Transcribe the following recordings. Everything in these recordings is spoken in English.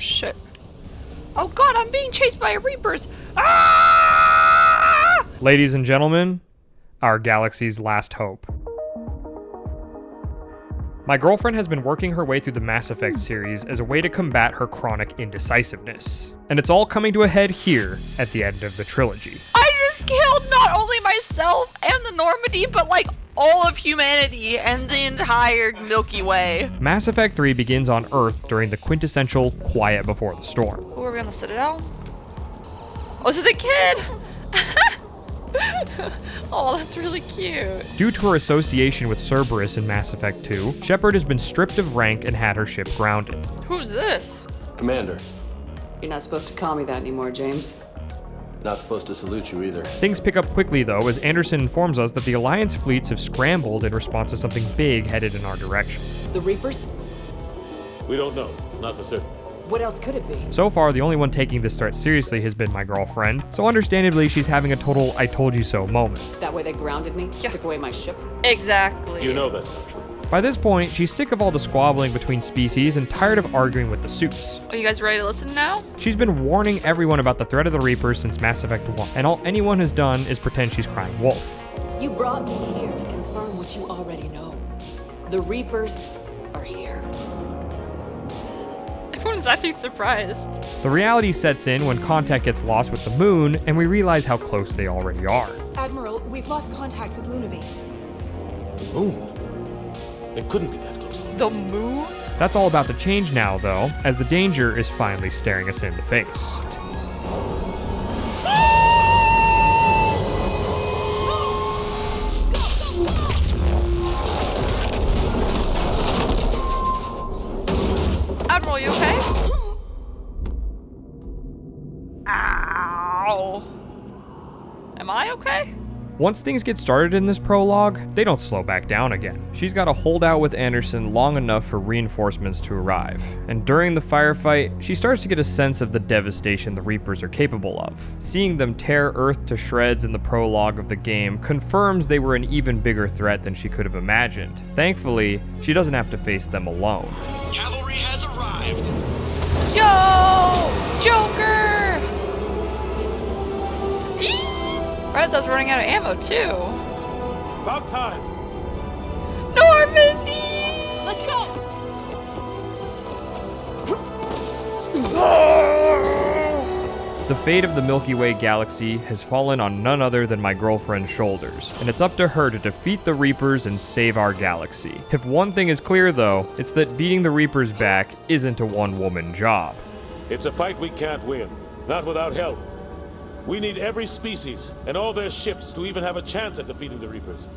shit. Oh god, I'm being chased by Reapers! Ah! Ladies and gentlemen, our galaxy's last hope. My girlfriend has been working her way through the Mass Effect series as a way to combat her chronic indecisiveness. And it's all coming to a head here at the end of the trilogy. I just killed not only myself and the Normandy, but like all of humanity and the entire Milky Way. Mass Effect 3 begins on Earth during the quintessential quiet before the storm. Who are we on the Citadel? Oh, this is the kid! Oh, that's really cute. Due to her association with Cerberus in Mass Effect 2, Shepard has been stripped of rank and had her ship grounded. Who's this? Commander. You're not supposed to call me that anymore, James. Not supposed to salute you either. Things pick up quickly though as Anderson informs us that the Alliance fleets have scrambled in response to something big headed in our direction. The Reapers? We don't know. Not for certain. What else could it be? So far, the only one taking this threat seriously has been my girlfriend, so understandably she's having a total I told you so moment. That way they grounded me, Yeah. took away my ship. Exactly. You know that's not true. By this point, she's sick of all the squabbling between species and tired of arguing with the suits. Are you guys ready to listen now? She's been warning everyone about the threat of the Reapers since Mass Effect 1, and all anyone has done is pretend she's crying wolf. You brought me here to confirm what you already know. The Reapers are here. Everyone is acting surprised. The reality sets in when contact gets lost with the moon, and we realize how close they already are. Admiral, we've lost contact with Luna Base. Moon? It couldn't be that close. The moon? That's all about to change now, though, as the danger is finally staring us in the face. Admiral, you okay? Ow. Am I okay? Once things get started in this prologue, they don't slow back down again. She's got to hold out with Anderson long enough for reinforcements to arrive, and during the firefight, she starts to get a sense of the devastation the Reapers are capable of. Seeing them tear Earth to shreds in the prologue of the game confirms they were an even bigger threat than she could have imagined. Thankfully, she doesn't have to face them alone. Cavalry has arrived. Yo! Joker! Right, I was running out of ammo too. About time. Normandy! Let's go! The fate of the Milky Way Galaxy has fallen on none other than my girlfriend's shoulders, and it's up to her to defeat the Reapers and save our galaxy. If one thing is clear though, it's that beating the Reapers back isn't a one-woman job. It's a fight we can't win. Not without help. We need every species and all their ships to even have a chance at defeating the Reapers.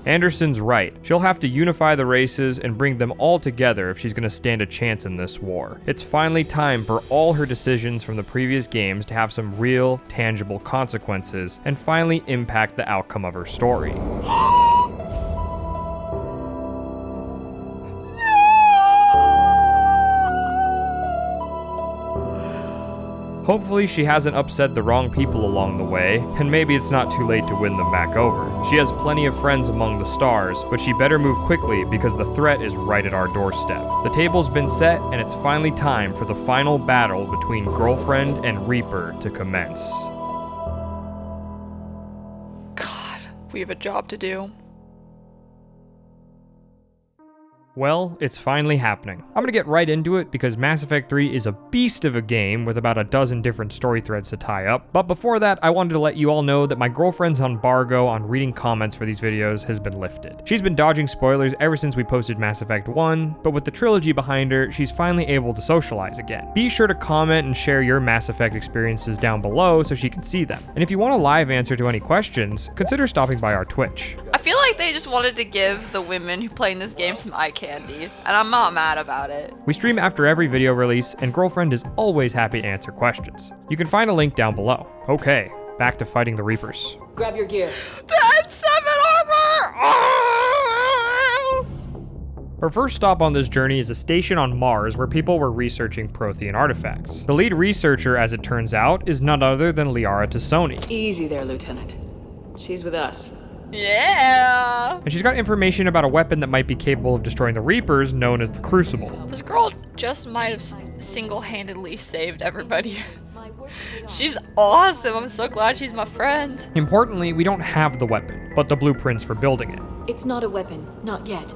Anderson's right. She'll have to unify the races and bring them all together if she's going to stand a chance in this war. It's finally time for all her decisions from the previous games to have some real, tangible consequences and finally impact the outcome of her story. Hopefully she hasn't upset the wrong people along the way, and maybe it's not too late to win them back over. She has plenty of friends among the stars, but she better move quickly because the threat is right at our doorstep. The table's been set, and it's finally time for the final battle between girlfriend and Reaper to commence. God, we have a job to do. Well, it's finally happening. I'm gonna get right into it because Mass Effect 3 is a beast of a game with about a dozen different story threads to tie up. But before that, I wanted to let you all know that my girlfriend's embargo on reading comments for these videos has been lifted. She's been dodging spoilers ever since we posted Mass Effect 1, but with the trilogy behind her, she's finally able to socialize again. Be sure to comment and share your Mass Effect experiences down below so she can see them. And if you want a live answer to any questions, consider stopping by our Twitch. I feel like they just wanted to give the women who play in this game some eye candy, and I'm not mad about it. We stream after every video release, and Girlfriend is always happy to answer questions. You can find a link down below. Okay, back to fighting the Reapers. Grab your gear. That's 7 armor! Oh! Her first stop on this journey is a station on Mars where people were researching Prothean artifacts. The lead researcher, as it turns out, is none other than Liara T'Soni. Easy there, Lieutenant. She's with us. Yeah. And she's got information about a weapon that might be capable of destroying the Reapers, known as the Crucible. This girl just might have single-handedly saved everybody. She's awesome. I'm so glad she's my friend. Importantly, we don't have the weapon, but the blueprints for building it. It's not a weapon, not yet.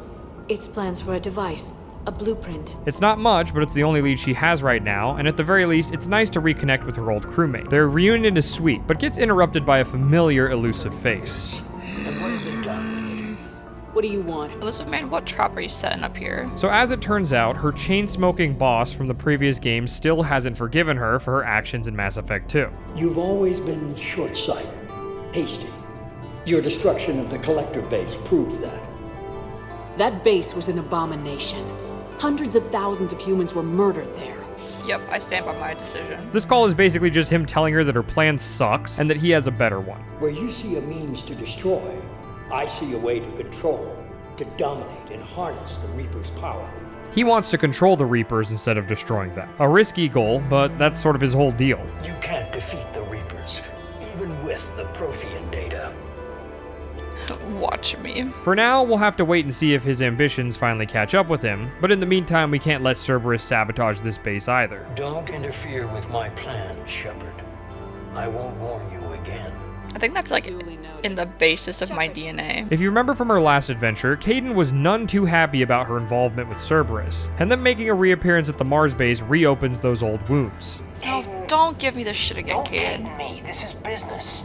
It's plans for a device, a blueprint. It's not much, but it's the only lead she has right now, and at the very least, it's nice to reconnect with her old crewmate. Their reunion is sweet, but gets interrupted by a familiar Illusive face. What do you want? Illusive man, what trap are you setting up here? So as it turns out, her chain-smoking boss from the previous game still hasn't forgiven her for her actions in Mass Effect 2. You've always been short-sighted, hasty. Your destruction of the Collector base proved that. That base was an abomination. Hundreds of thousands of humans were murdered there. Yep, I stand by my decision. This call is basically just him telling her that her plan sucks and that he has a better one. Where you see a means to destroy, I see a way to control, to dominate and harness the Reaper's power. He wants to control the Reapers instead of destroying them. A risky goal, but that's sort of his whole deal. You can't defeat the Reapers, even with the Prothean data. Watch me. For now, we'll have to wait and see if his ambitions finally catch up with him, but in the meantime, we can't let Cerberus sabotage this base either. Don't interfere with my plan, Shepard. I won't warn you again. I think that's like in the basis of my DNA. If you remember from her last adventure, Kaidan was none too happy about her involvement with Cerberus, and then making a reappearance at the Mars base reopens those old wounds. Oh, don't give me this shit again, kid. Me, this is business.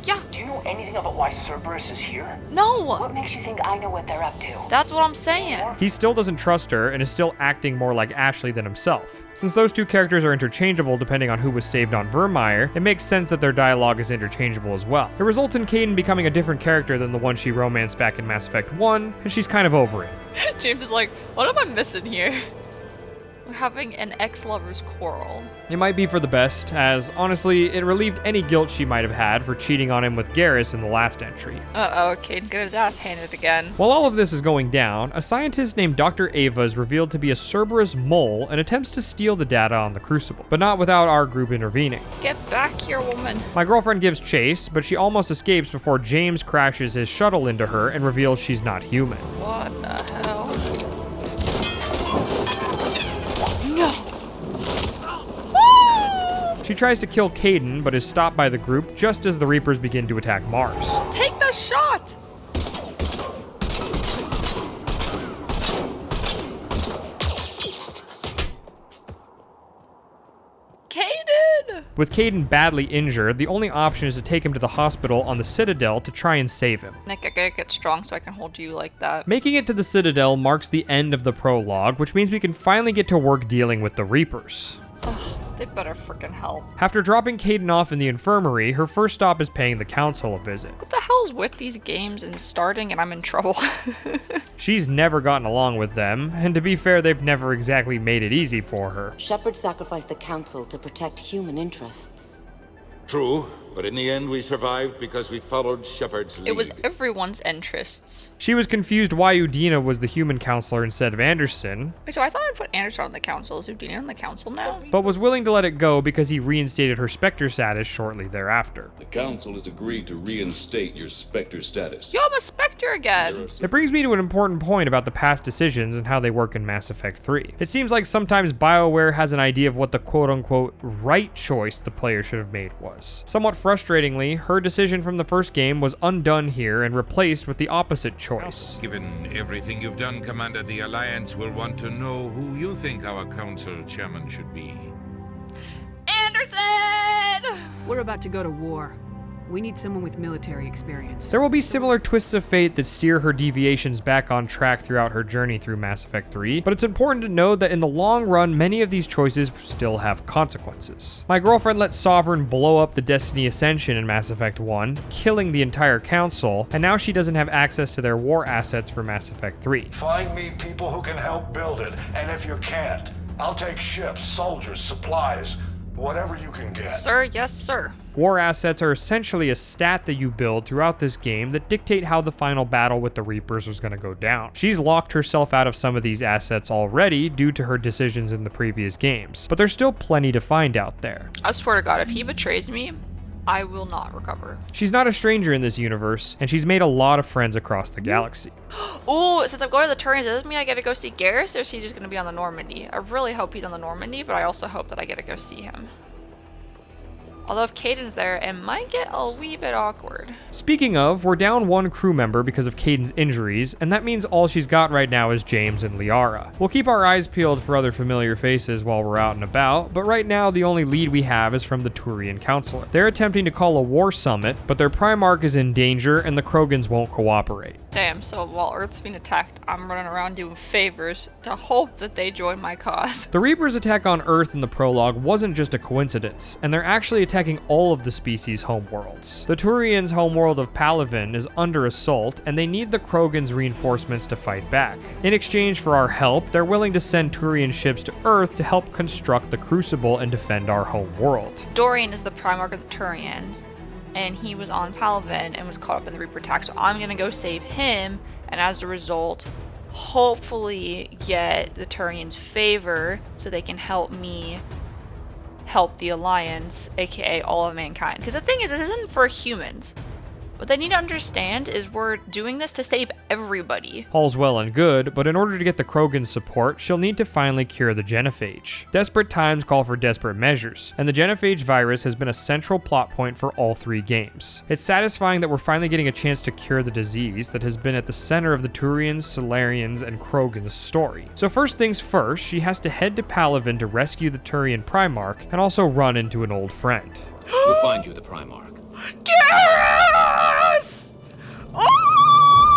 Yeah. Do you know anything about why Cerberus is here? No. What makes you think I know what they're up to? That's what I'm saying. He still doesn't trust her and is still acting more like Ashley than himself. Since those two characters are interchangeable depending on who was saved on Vermeer, it makes sense that their dialogue is interchangeable as well. It results in Kaidan becoming a different character than the one she romanced back in Mass Effect 1, and she's kind of over it. James is like, what am I missing here? We're having an ex-lover's quarrel. It might be for the best, as honestly, it relieved any guilt she might have had for cheating on him with Garrus in the last entry. Uh-oh, Kaidan's got his ass handed again. While all of this is going down, a scientist named Dr. Ava is revealed to be a Cerberus mole and attempts to steal the data on the Crucible, but not without our group intervening. Get back here, woman. My girlfriend gives chase, but she almost escapes before James crashes his shuttle into her and reveals she's not human. What the hell? No! She tries to kill Kaidan, but is stopped by the group just as the Reapers begin to attack Mars. Take the shot! Kaidan! With Kaidan badly injured, the only option is to take him to the hospital on the Citadel to try and save him. Nick, I gotta get strong so I can hold you like that. Making it to the Citadel marks the end of the prologue, which means we can finally get to work dealing with the Reapers. Ugh, they better frickin' help. After dropping Kaidan off in the infirmary, her first stop is paying the Council a visit. What the hell's with these games and starting and I'm in trouble? She's never gotten along with them, and to be fair, they've never exactly made it easy for her. Shepard sacrificed the Council to protect human interests. True, but in the end we survived because we followed Shepard's lead. It was everyone's interests. She was confused why Udina was the human counselor instead of Anderson, Wait, so I thought I put Anderson on the council. Is Udina on the council now? but was willing to let it go because he reinstated her Spectre status shortly thereafter. The Council has agreed to reinstate your Spectre status. Yo, I'm a Spectre again! It brings me to an important point about the past decisions and how they work in Mass Effect 3. It seems like sometimes BioWare has an idea of what the quote-unquote right choice the player should have made was. Somewhat frustratingly, her decision from the first game was undone here and replaced with the opposite choice. Given everything you've done, Commander, the Alliance will want to know who you think our Council Chairman should be. Anderson! We're about to go to war. We need someone with military experience. There will be similar twists of fate that steer her deviations back on track throughout her journey through Mass Effect 3, but it's important to know that in the long run, many of these choices still have consequences. My girlfriend let Sovereign blow up the Destiny Ascension in Mass Effect 1, killing the entire Council, and now she doesn't have access to their war assets for Mass Effect 3. Find me people who can help build it, and if you can't, I'll take ships, soldiers, supplies, whatever you can get. Sir, yes, sir. War assets are essentially a stat that you build throughout this game that dictate how the final battle with the Reapers is going to go down. She's locked herself out of some of these assets already due to her decisions in the previous games, but there's still plenty to find out there. I swear to God, if he betrays me, I will not recover. She's not a stranger in this universe, and she's made a lot of friends across the galaxy. Ooh, since I'm going to the Turians, does this mean I get to go see Garrus, or is he just going to be on the Normandy? I really hope he's on the Normandy, but I also hope that I get to go see him. Although if Kaidan's there, it might get a wee bit awkward. Speaking of, we're down one crew member because of Kaidan's injuries, and that means all she's got right now is James and Liara. We'll keep our eyes peeled for other familiar faces while we're out and about, but right now the only lead we have is from the Turian Councilor. They're attempting to call a war summit, but their Primarch is in danger and the Krogans won't cooperate. Damn, so while Earth's being attacked, I'm running around doing favors to hope that they join my cause. The Reapers' attack on Earth in the prologue wasn't just a coincidence, and they're actually attacking all of the species' homeworlds. The Turians' homeworld of Palaven is under assault, and they need the Krogans' reinforcements to fight back. In exchange for our help, they're willing to send Turian ships to Earth to help construct the Crucible and defend our homeworld. Dorian is the Primarch of the Turians, and he was on Palaven and was caught up in the Reaper attack, so I'm gonna go save him, and as a result, hopefully get the Turians' favor so they can help me help the Alliance, aka all of mankind. Because the thing is, this isn't for humans. What they need to understand is we're doing this to save everybody. All's well and good, but in order to get the Krogan's support, she'll need to finally cure the Genophage. Desperate times call for desperate measures, and the Genophage virus has been a central plot point for all three games. It's satisfying that we're finally getting a chance to cure the disease that has been at the center of the Turians, Solarians, and Krogan's story. So first things first, she has to head to Palaven to rescue the Turian Primarch, and also run into an old friend. We'll find you the Primarch. Garrus!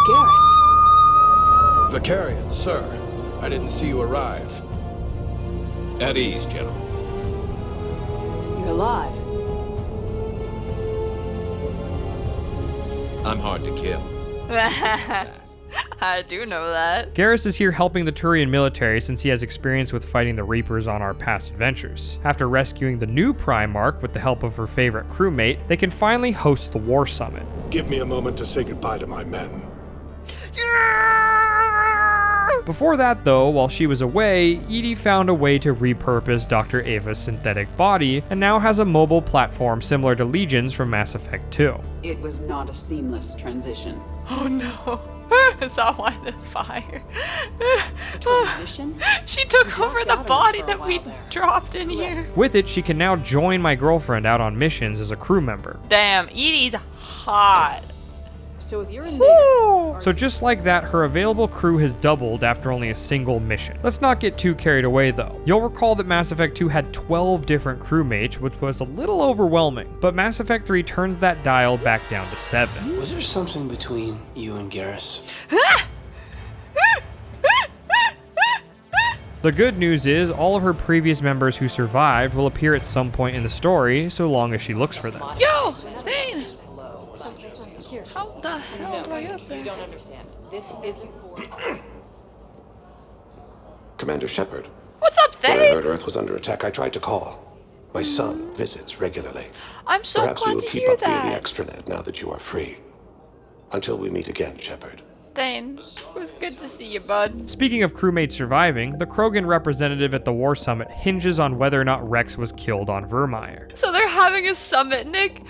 Garrus! Vicarian, sir. I didn't see you arrive. At ease, gentlemen. You're alive. I'm hard to kill. I do know that. Garrus is here helping the Turian military since he has experience with fighting the Reapers on our past adventures. After rescuing the new Primarch with the help of her favorite crewmate, they can finally host the War Summit. Give me a moment to say goodbye to my men. Before that though, while she was away, Edie found a way to repurpose Dr. Ava's synthetic body, and now has a mobile platform similar to Legion's from Mass Effect 2. It was not a seamless transition. Oh no. Is that why the fire? Transition? She took over the body that we dropped in here. With it, she can now join my girlfriend out on missions as a crew member. Damn, Edie's hot. So if you're in there... So just like that, her available crew has doubled after only a single mission. Let's not get too carried away though. You'll recall that Mass Effect 2 had 12 different crewmates, which was a little overwhelming, but Mass Effect 3 turns that dial back down to 7. Was there something between you and Garrus? The good news is, all of her previous members who survived will appear at some point in the story, so long as she looks for them. Yo, Thane! How the hell do I get up there? You don't understand. This isn't for... Commander Shepard. What's up, When I Thane? heard Earth was under attack, I tried to call. My son visits regularly. I'm so Perhaps you glad will to keep hear up via the that. extranet now that you are free. Until we meet again, Shepard. Thane, it was good to see you, bud. Speaking of crewmates surviving, the Krogan representative at the War Summit hinges on whether or not Rex was killed on Vermeer. So they're having a summit, Nick?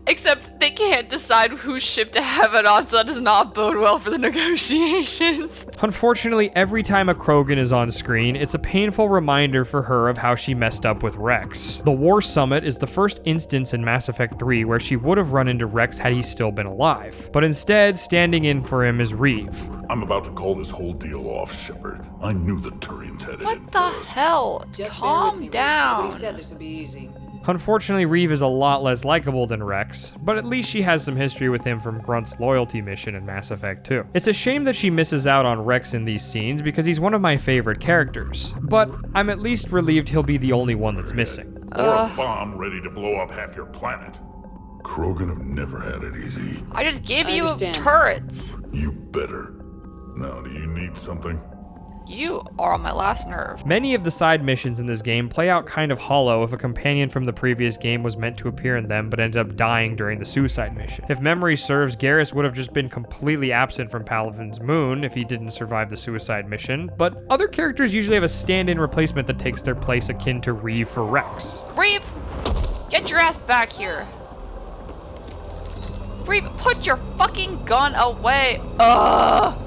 Except they can't decide whose ship to have it on, so that does not bode well for the negotiations. Unfortunately, every time a Krogan is on screen, it's a painful reminder for her of how she messed up with Rex. The War Summit is the first instance in Mass Effect 3 where she would have run into Rex had he still been alive. But instead, standing in for him is Reeve. I'm about to call this whole deal off, Shepard. I knew the Turians had it in What the hell? Calm down. Nobody said this would be easy. Unfortunately, Reeve is a lot less likable than Rex, but at least she has some history with him from Grunt's loyalty mission in Mass Effect 2. It's a shame that she misses out on Rex in these scenes because he's one of my favorite characters, but I'm at least relieved he'll be the only one that's missing. Or a bomb ready to blow up half your planet. Krogan have never had it easy. I just gave you understand. turrets. You better. Now, do you need something? You are on my last nerve. Many of the side missions in this game play out kind of hollow if a companion from the previous game was meant to appear in them but ended up dying during the suicide mission. If memory serves, Garrus would have just been completely absent from Palaven's moon if he didn't survive the suicide mission, but other characters usually have a stand-in replacement that takes their place akin to Reeve for Rex. Reeve, get your ass back here. Reeve, put your fucking gun away. Ugh.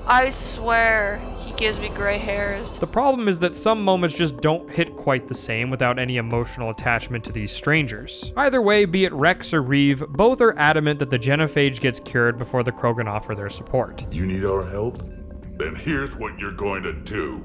I swear, he gives me gray hairs. The problem is that some moments just don't hit quite the same without any emotional attachment to these strangers. Either way, be it Rex or Reeve, both are adamant that the Genophage gets cured before the Krogan offer their support. You need our help? Then here's what you're going to do.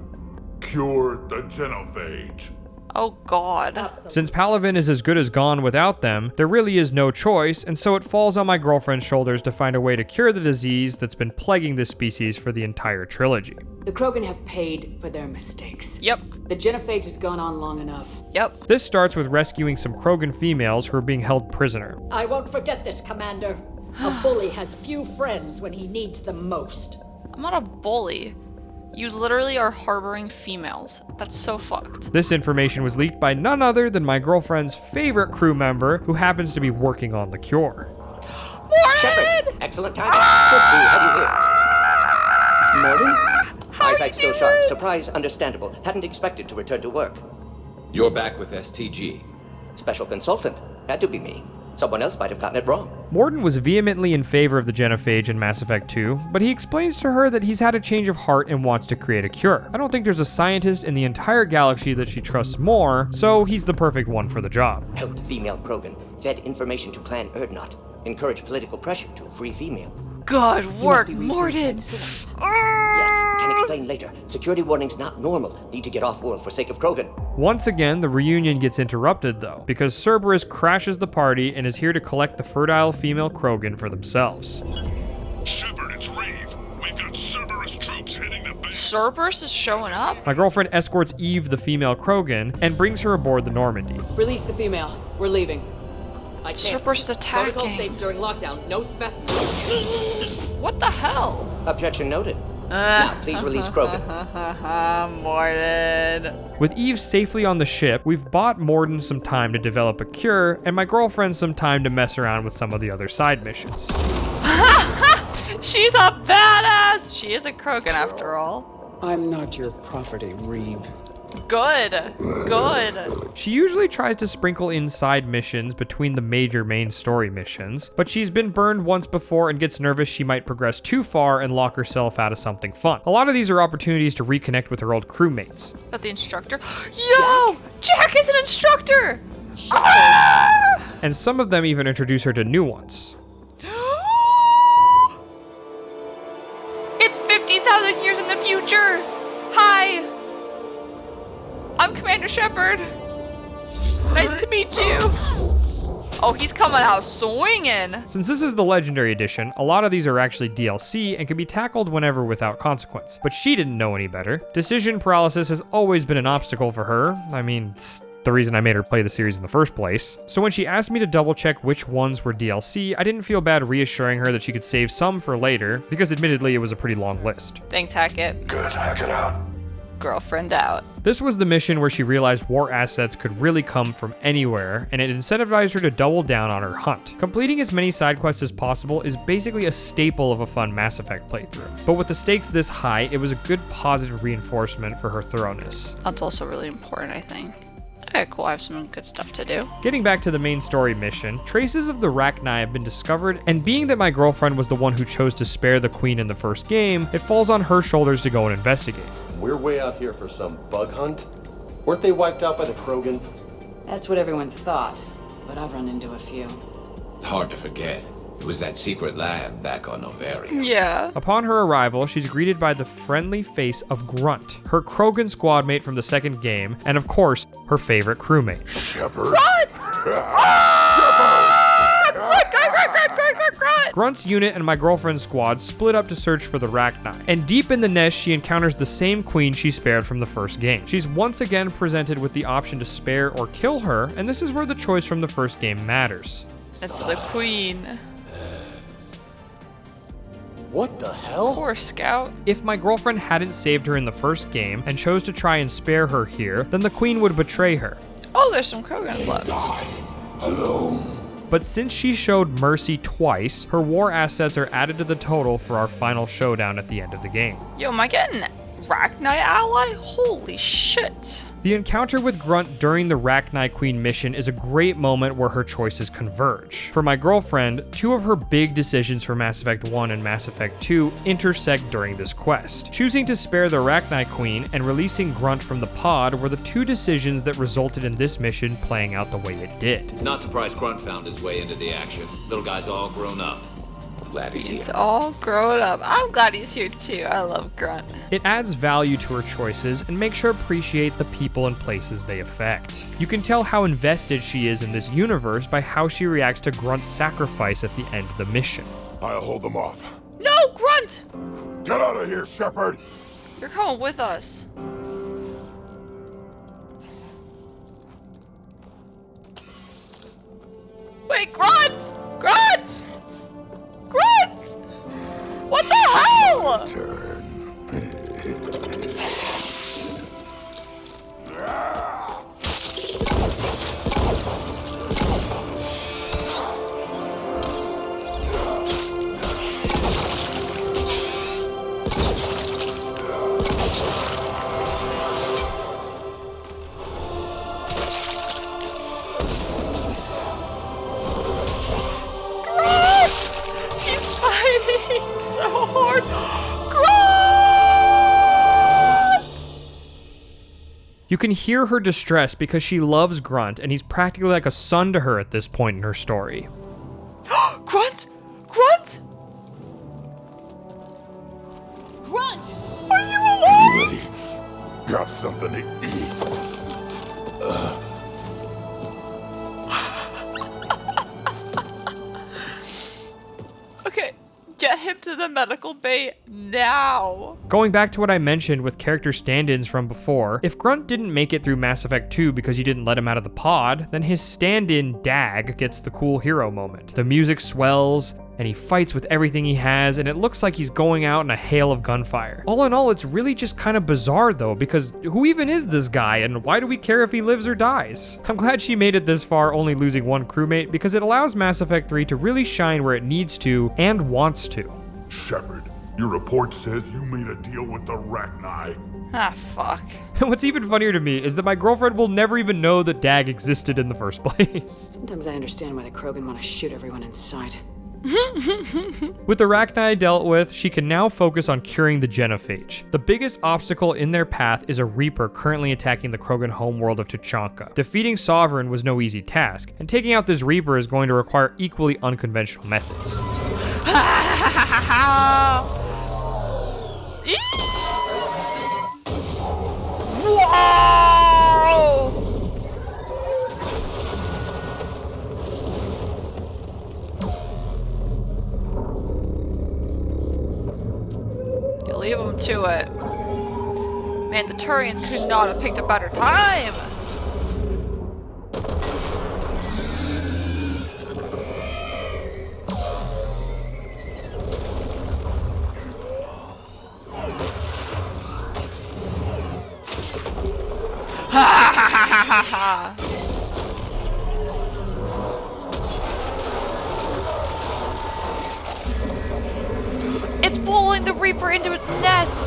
Cure the Genophage. Oh god. Since Palaven is as good as gone without them, there really is no choice, and so it falls on my girlfriend's shoulders to find a way to cure the disease that's been plaguing this species for the entire trilogy. The Krogan have paid for their mistakes. Yep. The Genophage has gone on long enough. Yep. This starts with rescuing some Krogan females who are being held prisoner. I won't forget this, Commander. A bully has few friends when he needs them most. I'm not a bully. You literally are harboring females. That's so fucked. This information was leaked by none other than my girlfriend's favorite crew member, who happens to be working on the cure. Morden! Excellent timing. Good to have you here. Morden? Eyesight still sharp. Surprise, understandable. Hadn't expected to return to work. You're back with STG. Special consultant. Had to be me. Someone else might have gotten it wrong. Morden was vehemently in favor of the Genophage in Mass Effect 2, but he explains to her that he's had a change of heart and wants to create a cure. I don't think there's a scientist in the entire galaxy that she trusts more, so he's the perfect one for the job. Helped female Krogan. Fed information to Clan Erdnot. Encouraged political pressure to free females. Good work, Morden! Yes, can explain later. Security warnings not normal. Need to get off-world for sake of Krogan. Once again, the reunion gets interrupted though, because Cerberus crashes the party and is here to collect the fertile female Krogan for themselves. Shepard, it's Reeve. We've got Cerberus troops hitting the base. Cerberus is showing up? My girlfriend escorts Eve, the female Krogan, and brings her aboard the Normandy. Release the female. We're leaving. I can't. Cerberus is attacking. Protocol states during lockdown, no specimens. What the hell? Objection noted. Now, please release Krogan. Morden. With Eve safely on the ship, we've bought Morden some time to develop a cure, and my girlfriend some time to mess around with some of the other side missions. She's a badass! She is a Krogan after all. I'm not your property, Reeve. Good. Good. She usually tries to sprinkle in side missions between the major main story missions, but she's been burned once before and gets nervous she might progress too far and lock herself out of something fun. A lot of these are opportunities to reconnect with her old crewmates. Got the instructor. Yo! Jack is an instructor! And some of them even introduce her to new ones. It's 50,000 years in the future! Hi! I'm Commander Shepard. Nice to meet you. Oh, he's coming out swinging. Since this is the Legendary Edition, a lot of these are actually DLC and can be tackled whenever without consequence. But she didn't know any better. Decision paralysis has always been an obstacle for her. I mean, it's the reason I made her play the series in the first place. So when she asked me to double check which ones were DLC, I didn't feel bad reassuring her that she could save some for later, because admittedly it was a pretty long list. Thanks, Hackett. Good, hack it out. Girlfriend out. This was the mission where she realized war assets could really come from anywhere, and it incentivized her to double down on her hunt. Completing as many side quests as possible is basically a staple of a fun Mass Effect playthrough. But with the stakes this high, it was a good positive reinforcement for her thoroughness. That's also really important, I think. Okay, cool, I have some good stuff to do. Getting back to the main story mission, traces of the Rachni have been discovered, and being that my girlfriend was the one who chose to spare the Queen in the first game, it falls on her shoulders to go and investigate. We're way out here for some bug hunt? Weren't they wiped out by the Krogan? That's what everyone thought, but I've run into a few. Hard to forget. It was that secret lab back on Novaria. Yeah. Upon her arrival, she's greeted by the friendly face of Grunt, her Krogan squad mate from the second game, and of course, her favorite crewmate. Shepard. Grunt! Grunt! Grunt's unit and my girlfriend's squad split up to search for the Rachni, and deep in the nest, she encounters the same queen she spared from the first game. She's once again presented with the option to spare or kill her, and this is where the choice from the first game matters. It's the queen. What the hell? Poor Scout. If my girlfriend hadn't saved her in the first game and chose to try and spare her here, then the queen would betray her. Oh, there's some Krogans left. Alone. But since she showed mercy twice, her war assets are added to the total for our final showdown at the end of the game. Yo, am I getting Rachni ally? Holy shit. The encounter with Grunt during the Rachni Queen mission is a great moment where her choices converge. For my girlfriend, two of her big decisions for Mass Effect 1 and Mass Effect 2 intersect during this quest. Choosing to spare the Rachni Queen and releasing Grunt from the pod were the two decisions that resulted in this mission playing out the way it did. Not surprised Grunt found his way into the action. Little guy's all grown up. Glad he's He's here. all grown up. I'm glad he's here too. I love Grunt. It adds value to her choices and makes her appreciate the people and places they affect. You can tell how invested she is in this universe by how she reacts to Grunt's sacrifice at the end of the mission. I'll hold them off. No, Grunt! Get out of here, Shepard! You're coming with us. Wait, Grunt! Grunt! Grunt! What the hell? So hard. Grunt! You can hear her distress because she loves Grunt and he's practically like a son to her at this point in her story. Grunt! Grunt! Grunt! Are you alive? Got something to eat. Okay, get him to the medical bay now. Going back to what I mentioned with character stand-ins from before, if Grunt didn't make it through Mass Effect 2 because you didn't let him out of the pod, then his stand-in Dag gets the cool hero moment. The music swells, and he fights with everything he has, and it looks like he's going out in a hail of gunfire. All in all, it's really just kind of bizarre though, because who even is this guy, and why do we care if he lives or dies? I'm glad she made it this far only losing one crewmate, because it allows Mass Effect 3 to really shine where it needs to, and wants to. Shepard, your report says you made a deal with the Rachni. Ah, fuck. And what's even funnier to me is that my girlfriend will never even know that Dag existed in the first place. Sometimes I understand why the Krogan want to shoot everyone in sight. With the Rachni dealt with, she can now focus on curing the Genophage. The biggest obstacle in their path is a Reaper currently attacking the Krogan homeworld of Tuchanka. Defeating Sovereign was no easy task, and taking out this Reaper is going to require equally unconventional methods. Whoa! You leave them to it. Man, the Turians could not have picked a better time. Ha ha ha ha ha! It's pulling the Reaper into its nest!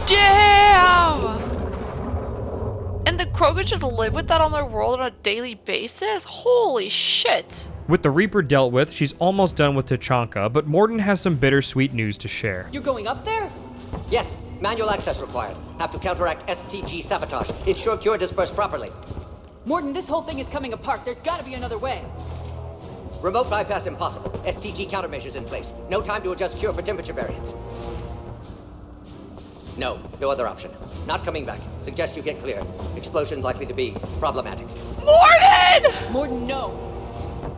Damn! And the Krogan just live with that on their world on a daily basis? Holy shit! With the Reaper dealt with, she's almost done with Tuchanka, but Mordin has some bittersweet news to share. You're going up there? Yes, manual access required. Have to counteract STG sabotage. Ensure cure dispersed properly. Mordin, this whole thing is coming apart. There's gotta be another way. Remote bypass impossible. STG countermeasures in place. No time to adjust cure for temperature variance. No other option. Not coming back. Suggest you get clear. Explosion likely to be problematic. Mordin! Mordin, no.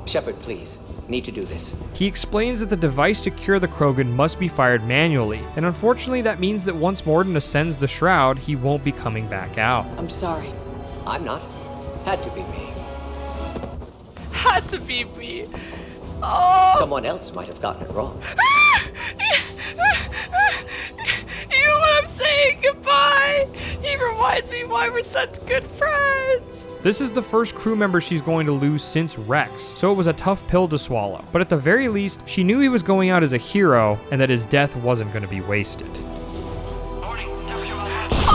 Shepard, please. Need to do this. He explains that the device to cure the Krogan must be fired manually, and unfortunately that means that once Mordin ascends the shroud, he won't be coming back out. I'm sorry. I'm not. Had to be me. Had to be me. Oh! Someone else might have gotten it wrong. Even when I'm saying goodbye, he reminds me why we're such good friends. This is the first crew member she's going to lose since Rex, so it was a tough pill to swallow. But at the very least, she knew he was going out as a hero, and that his death wasn't going to be wasted. Oh!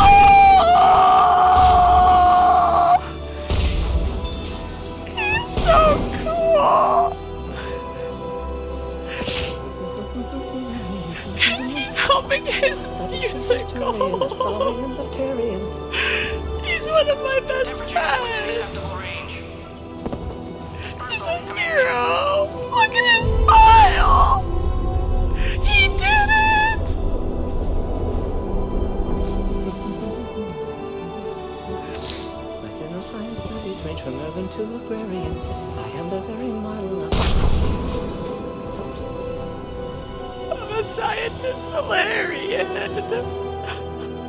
He's one of my best friends. He's a hero. Look at his smile. He did it. My general science studies range from urban to agrarian. I am the very model of... I'm a scientist Solarian.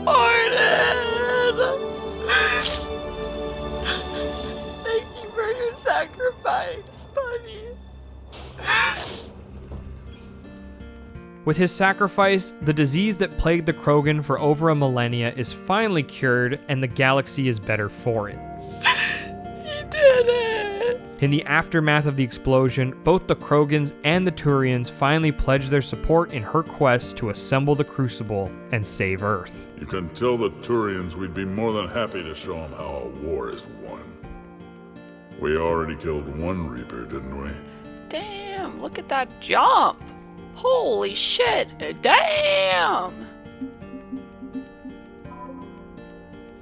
Arden! Thank you for your sacrifice, buddy. With his sacrifice, the disease that plagued the Krogan for over a millennia is finally cured, and the galaxy is better for it. He did it! In the aftermath of the explosion, both the Krogans and the Turians finally pledged their support in her quest to assemble the Crucible and save Earth. You can tell the Turians we'd be more than happy to show them how a war is won. We already killed one Reaper, didn't we? Damn, look at that jump! Holy shit! Damn!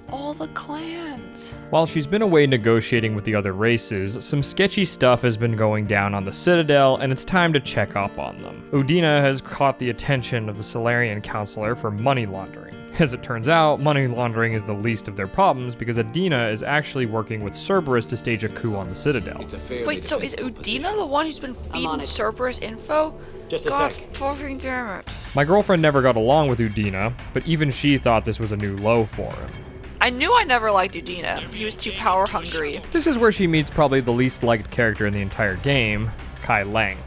All the clans. While she's been away negotiating with the other races, some sketchy stuff has been going down on the Citadel, and it's time to check up on them. Udina has caught the attention of the Solarian Counselor for money laundering. As it turns out, money laundering is the least of their problems because Udina is actually working with Cerberus to stage a coup on the Citadel. Wait, so is Udina the one who's been feeding Cerberus info? Just a God sec. fucking damn it. My girlfriend never got along with Udina, but even she thought this was a new low for him. I knew I never liked Udina. He was too power hungry. This is where she meets probably the least liked character in the entire game, Kai Lang.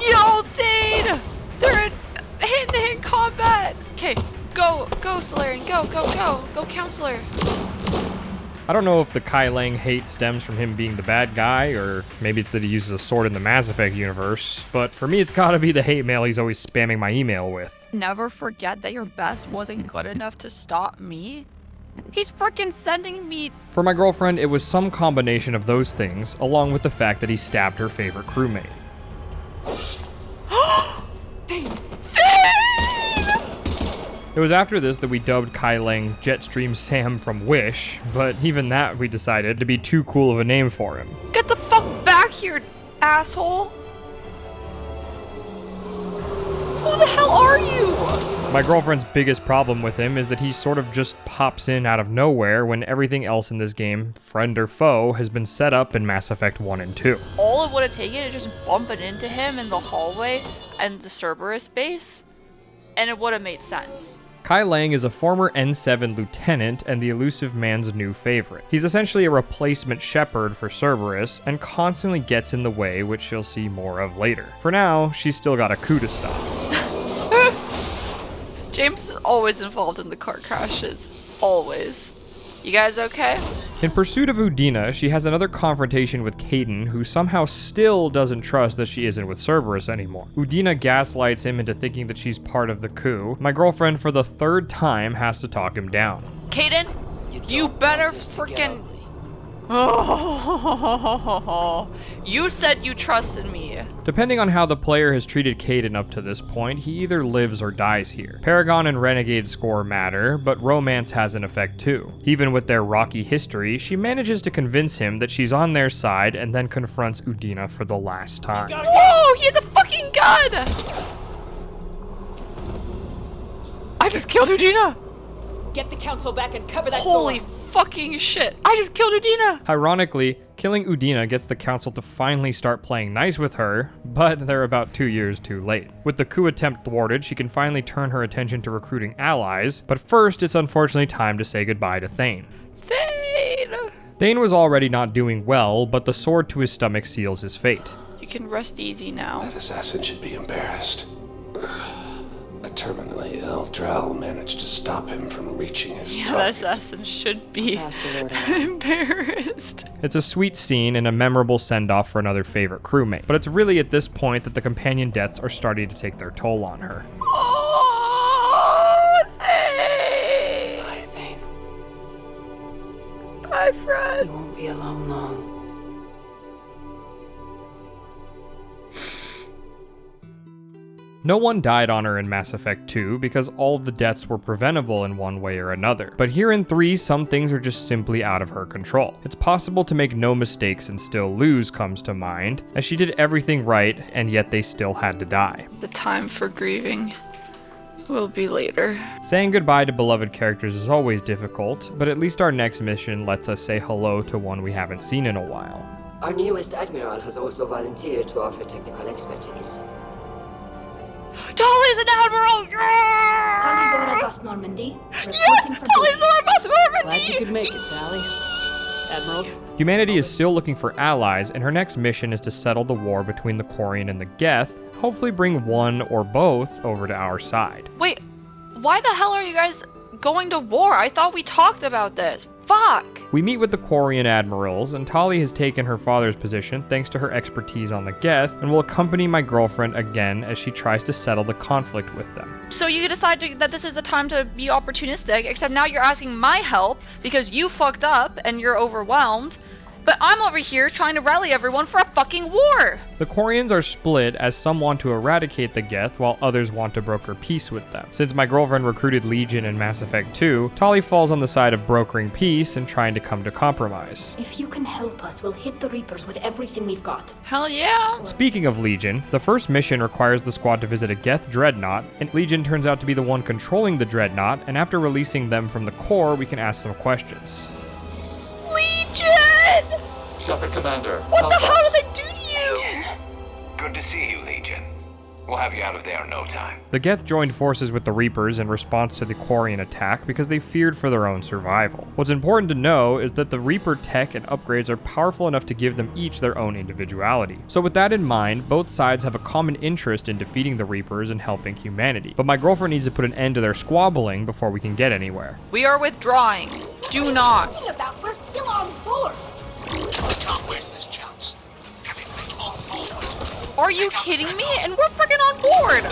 Yo, Thane! They're in hand-to-hand combat! Okay, go, Solarian, go, Counselor. I don't know if the Kai Lang hate stems from him being the bad guy, or maybe it's that he uses a sword in the Mass Effect universe, but for me it's gotta be the hate mail he's always spamming my email with. Never forget that your best wasn't good enough to stop me. He's freaking sending me... For my girlfriend, it was some combination of those things, along with the fact that he stabbed her favorite crewmate. Thane! It was after this that we dubbed Kai Lang Jetstream Sam from Wish, but even that we decided to be too cool of a name for him. Get the fuck back here, asshole! Who the hell are you? My girlfriend's biggest problem with him is that he sort of just pops in out of nowhere when everything else in this game, friend or foe, has been set up in Mass Effect 1 and 2. All it would have taken is just bumping into him in the hallway and the Cerberus base, and it would have made sense. Kai Lang is a former N7 lieutenant and the Illusive man's new favorite. He's essentially a replacement shepherd for Cerberus and constantly gets in the way, which she'll see more of later. For now, she's still got a coup to stop. James is always involved in the car crashes. Always. You guys okay? In pursuit of Udina, she has another confrontation with Kaidan, who somehow still doesn't trust that she isn't with Cerberus anymore. Udina gaslights him into thinking that she's part of the coup. My girlfriend, for the third time, has to talk him down. Kaidan, you better freaking... Oh, you said you trusted me. Depending on how the player has treated Kaidan up to this point, he either lives or dies here. Paragon and Renegade score matter, but romance has an effect too. Even with their rocky history, she manages to convince him that she's on their side and then confronts Udina for the last time. Whoa, he has a fucking gun! I just killed Udina! Get the council back and cover that Holy door. Fucking shit! I just killed Udina! Ironically, killing Udina gets the council to finally start playing nice with her, but they're about 2 years too late. With the coup attempt thwarted, she can finally turn her attention to recruiting allies, but first it's unfortunately time to say goodbye to Thane. Thane! Thane was already not doing well, but the sword to his stomach seals his fate. You can rest easy now. That assassin should be embarrassed. A terminally ill Drow managed to stop him from reaching his target. That assassin should be embarrassed. It's a sweet scene and a memorable send-off for another favorite crewmate, but it's really at this point that the companion deaths are starting to take their toll on her. Oh, Thane! Bye, Thane. Bye, friend. You won't be alone long. No one died on her in Mass Effect 2 because all of the deaths were preventable in one way or another. But here in 3, some things are just simply out of her control. It's possible to make no mistakes and still lose comes to mind, as she did everything right and yet they still had to die. The time for grieving will be later. Saying goodbye to beloved characters is always difficult, but at least our next mission lets us say hello to one we haven't seen in a while. Our newest admiral has also volunteered to offer technical expertise. Tali's an admiral! Yeah! Tali's Zora Bus Normandy. Yes! Tali's Zora Bus Normandy! Glad you could make it, Tali. Admirals. Humanity is still looking for allies, and her next mission is to settle the war between the Quarian and the Geth, hopefully bring one or both over to our side. Wait, why the hell are you guys going to war? I thought we talked about this. Fuck! We meet with the Quarian admirals, and Tali has taken her father's position thanks to her expertise on the Geth, and will accompany my girlfriend again as she tries to settle the conflict with them. So you decide that this is the time to be opportunistic, except now you're asking my help because you fucked up and you're overwhelmed. But I'm over here trying to rally everyone for a fucking war! The Quarians are split as some want to eradicate the Geth while others want to broker peace with them. Since my girlfriend recruited Legion in Mass Effect 2, Tali falls on the side of brokering peace and trying to come to compromise. If you can help us, we'll hit the Reapers with everything we've got. Hell yeah! Speaking of Legion, the first mission requires the squad to visit a Geth dreadnought, and Legion turns out to be the one controlling the dreadnought, and after releasing them from the core, we can ask some questions. Legion! Shepard Commander. What the hell did they do to you? Legion. Good to see you, Legion. We'll have you out of there in no time. The Geth joined forces with the Reapers in response to the Quarian attack because they feared for their own survival. What's important to know is that the Reaper tech and upgrades are powerful enough to give them each their own individuality. So with that in mind, both sides have a common interest in defeating the Reapers and helping humanity. But my girlfriend needs to put an end to their squabbling before we can get anywhere. We are withdrawing. Do not. We're still on board. I can't waste this chance. Everything on board. Are you kidding me? And we're freaking on board!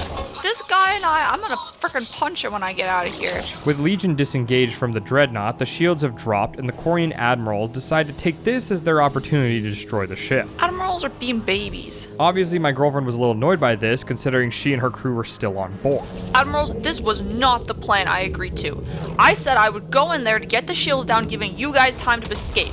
This guy and I'm gonna freaking punch him when I get out of here. With Legion disengaged from the Dreadnought, the shields have dropped and the Quarian admirals decide to take this as their opportunity to destroy the ship. Admirals are being babies. Obviously, my girlfriend was a little annoyed by this, considering she and her crew were still on board. Admirals, this was not the plan I agreed to. I said I would go in there to get the shields down, giving you guys time to escape.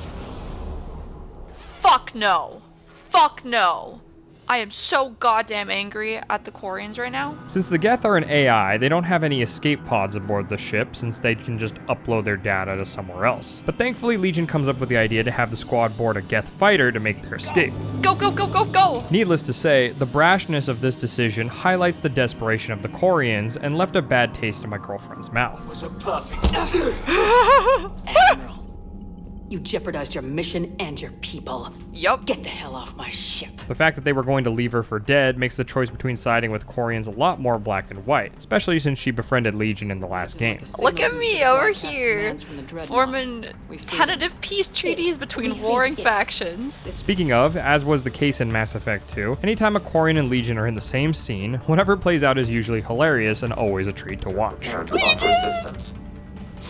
Fuck no. Fuck no. I am so goddamn angry at the Quarians right now. Since the Geth are an AI, they don't have any escape pods aboard the ship since they can just upload their data to somewhere else. But thankfully, Legion comes up with the idea to have the squad board a Geth fighter to make their escape. Go, go, go, go, go! Needless to say, the brashness of this decision highlights the desperation of the Quarians and left a bad taste in my girlfriend's mouth. It was a perfect Admiral, you jeopardized your mission and your people. Yup. Get the hell off my ship. The fact that they were going to leave her for dead makes the choice between siding with Quarians a lot more black and white, especially since she befriended Legion in the last game. Look at me over here, forming tentative peace treaties between warring factions. Speaking of, as was the case in Mass Effect 2, anytime a Quarian and Legion are in the same scene, whatever plays out is usually hilarious and always a treat to watch.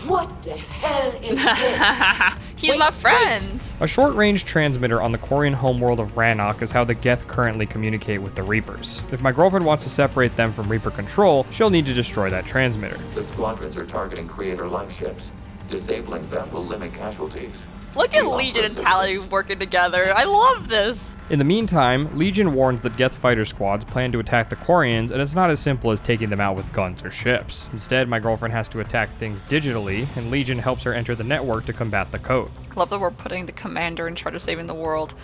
What the hell is this? He's my friend. A short-range transmitter on the Quarian homeworld of Rannoch is how the Geth currently communicate with the Reapers. If my girlfriend wants to separate them from Reaper control, she'll need to destroy that transmitter. The squadrons are targeting Creator life ships. Disabling them will limit casualties. Look at Legion and Tali working together. I love this. In the meantime, Legion warns that Geth fighter squads plan to attack the Quarians, and it's not as simple as taking them out with guns or ships. Instead, my girlfriend has to attack things digitally, and Legion helps her enter the network to combat the code. Love that we're putting the commander in charge of saving the world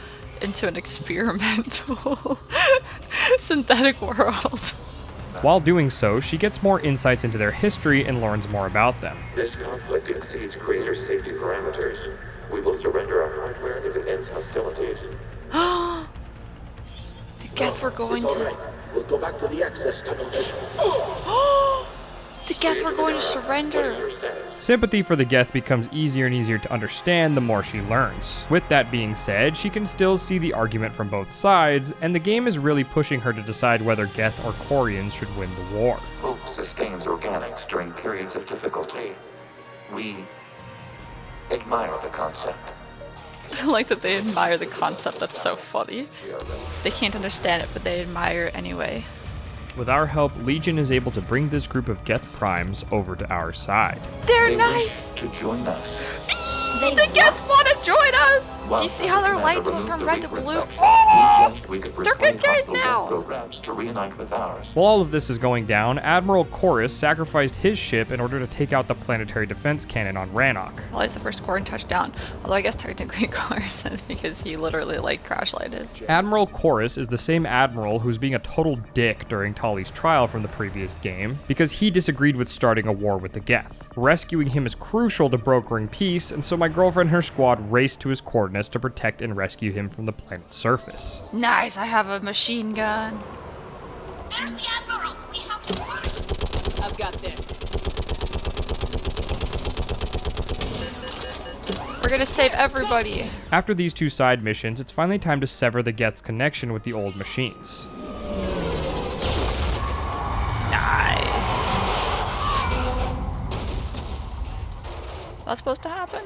into an experimental synthetic world. While doing so, she gets more insights into their history and learns more about them. This conflict exceeds Creator safety parameters. We will surrender our hardware if it ends hostilities. The Geth were going to... Right. We'll go back to the access tunnels. The Geth were going to surrender. Sympathy for the Geth becomes easier and easier to understand the more she learns. With that being said, she can still see the argument from both sides, and the game is really pushing her to decide whether Geth or Quarians should win the war. Hope sustains organics during periods of difficulty. We admire the concept. I like that they admire the concept. That's so funny. They can't understand it, but they admire it anyway. With our help, Legion is able to bring this group of Geth Primes over to our side. They're nice! To join us. The Geth want to join us! Do you see how their lights went from red to blue? Oh! They're good guys now! Programs to reunite with ours. While all of this is going down, Admiral Chorus sacrificed his ship in order to take out the planetary defense cannon on Rannoch. Well, it's the first Quarian touchdown. Although I guess technically Chorus is because he literally crash-lighted. Admiral Chorus is the same admiral who's being a total dick during Tali's trial from the previous game because he disagreed with starting a war with the Geth. Rescuing him is crucial to brokering peace, and so my girlfriend and her squad race to his coordinates to protect and rescue him from the planet's surface. Nice, I have a machine gun. There's the Admiral. We have to... I've got this. We're gonna save everybody. After these two side missions, it's finally time to sever the Geth's connection with the old machines. Nice. That's supposed to happen?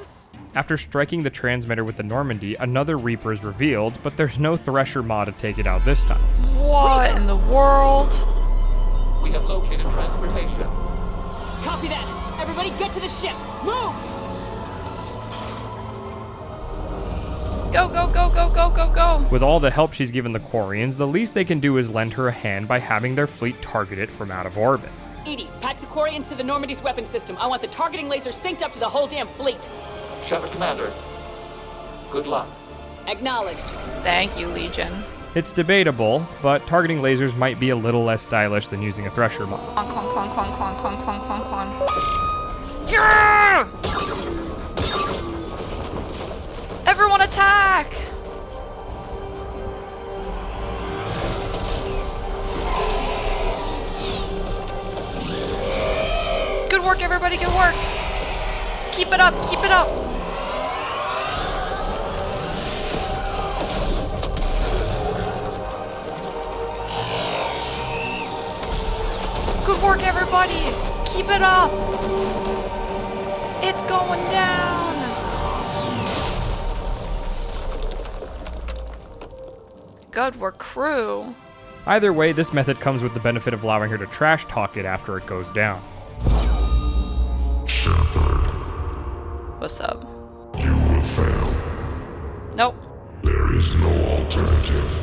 After striking the transmitter with the Normandy, another Reaper is revealed, but there's no Thresher mod to take it out this time. What in the world? We have located transportation. Copy that! Everybody get to the ship! Move! Go, go, go, go, go, go, go! With all the help she's given the Quarians, the least they can do is lend her a hand by having their fleet targeted from out of orbit. Edie, patch the Quarians to the Normandy's weapon system. I want the targeting laser synced up to the whole damn fleet. Shepard, Commander. Good luck. Acknowledged. Thank you, Legion. It's debatable, but targeting lasers might be a little less stylish than using a Thresher mod. Con, con, con, con, con, con, con, con, con. Yeah! Everyone attack! Good work, everybody, good work! Keep it up, keep it up! Good work, everybody! Keep it up! It's going down! Good work, crew. Either way, this method comes with the benefit of allowing her to trash talk it after it goes down. Shepard. What's up? You will fail. Nope. There is no alternative.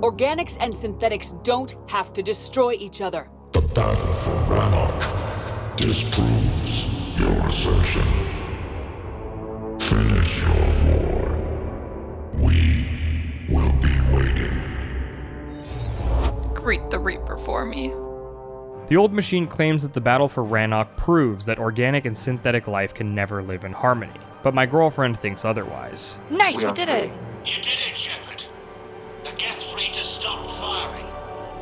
Organics and synthetics don't have to destroy each other. The battle for Rannoch disproves your assertion. Finish your war. We will be waiting. Greet the Reaper for me. The old machine claims that the battle for Rannoch proves that organic and synthetic life can never live in harmony, but my girlfriend thinks otherwise. Nice, we did it! You did it, Shepard. The Geth fleet has stopped firing.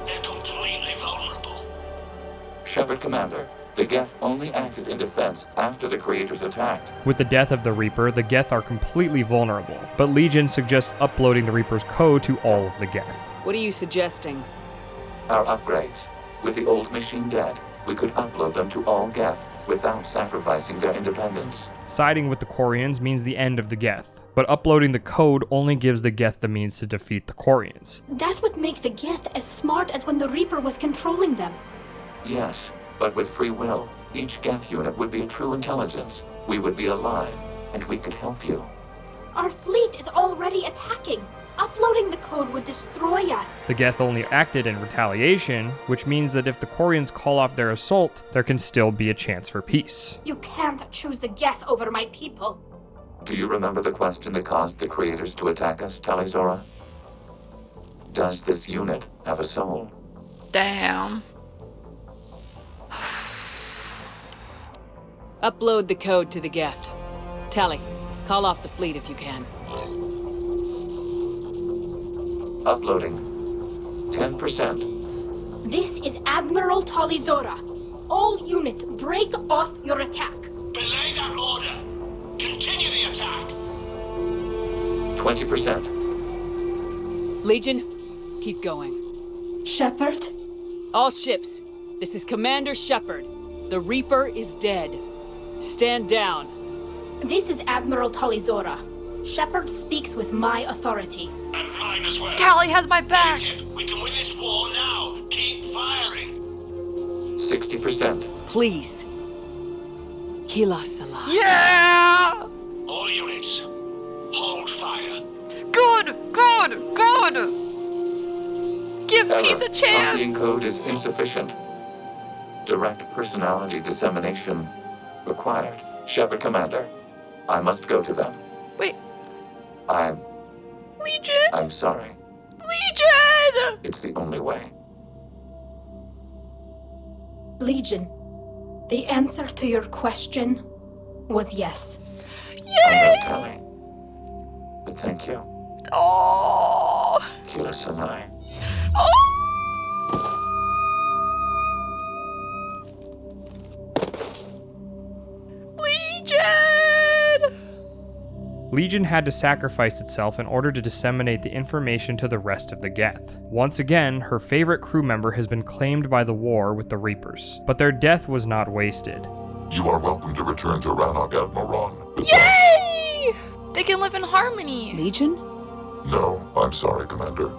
They're completely vulnerable. Shepard, Commander. The Geth only acted in defense after the creators attacked. With the death of the Reaper, the Geth are completely vulnerable, but Legion suggests uploading the Reaper's code to all of the Geth. What are you suggesting? Our upgrades. With the old machine dead, we could upload them to all Geth without sacrificing their independence. Siding with the Quarians means the end of the Geth, but uploading the code only gives the Geth the means to defeat the Quarians. That would make the Geth as smart as when the Reaper was controlling them. Yes, but with free will, each Geth unit would be a true intelligence. We would be alive, and we could help you. Our fleet is already attacking. Uploading the code would destroy us. The Geth only acted in retaliation, which means that if the Quarians call off their assault, there can still be a chance for peace. You can't choose the Geth over my people. Do you remember the question that caused the creators to attack us, Talizora? Does this unit have a soul? Damn. Upload the code to the Geth. Tally, call off the fleet if you can. Uploading. 10%. This is Admiral Talizora. All units, break off your attack. Belay that order. Continue the attack. 20%. Legion, keep going. Shepard? All ships, this is Commander Shepard. The Reaper is dead. Stand down. This is Admiral Talizora. Shepard speaks with my authority. And mine as well. Tally has my back. Native, we can win this war now. Keep firing. 60%. Please. Heal us alive. Yeah! All units, hold fire. Good! Give peace a Copying chance! code is insufficient. Direct personality dissemination required. Shepard Commander, I must go to them. Wait. Legion? I'm sorry. Legion! It's the only way. Legion, the answer to your question was yes. I know, Tally. But thank you. Oh. Keep us alive. Legion had to sacrifice itself in order to disseminate the information to the rest of the Geth. Once again, her favorite crew member has been claimed by the war with the Reapers, but their death was not wasted. You are welcome to return to Rannoch, Admiral. Yay! They can live in harmony. Legion? No, I'm sorry, Commander.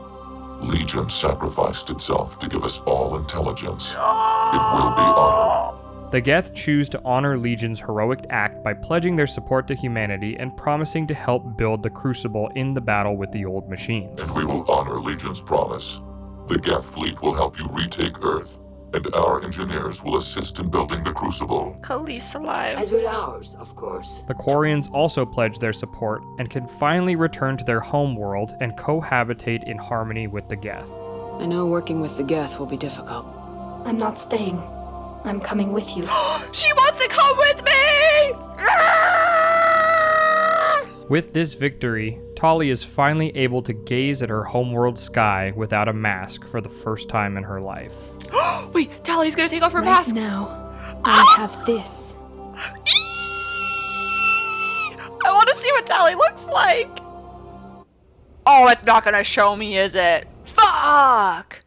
Legion sacrificed itself to give us all intelligence. It will be honored. The Geth choose to honor Legion's heroic act by pledging their support to humanity and promising to help build the Crucible in the battle with the old machines. And we will honor Legion's promise. The Geth fleet will help you retake Earth, and our engineers will assist in building the Crucible. Khalees alive. As will ours, of course. The Quarians also pledge their support and can finally return to their home world and cohabitate in harmony with the Geth. I know working with the Geth will be difficult. I'm not staying. I'm coming with you. She wants to come with me! With this victory, Tali is finally able to gaze at her homeworld sky without a mask for the first time in her life. Wait, Tali's gonna take off her Right mask. now, I have this. I want to see what Tali looks like. Oh, it's not gonna show me, is it? Fuck!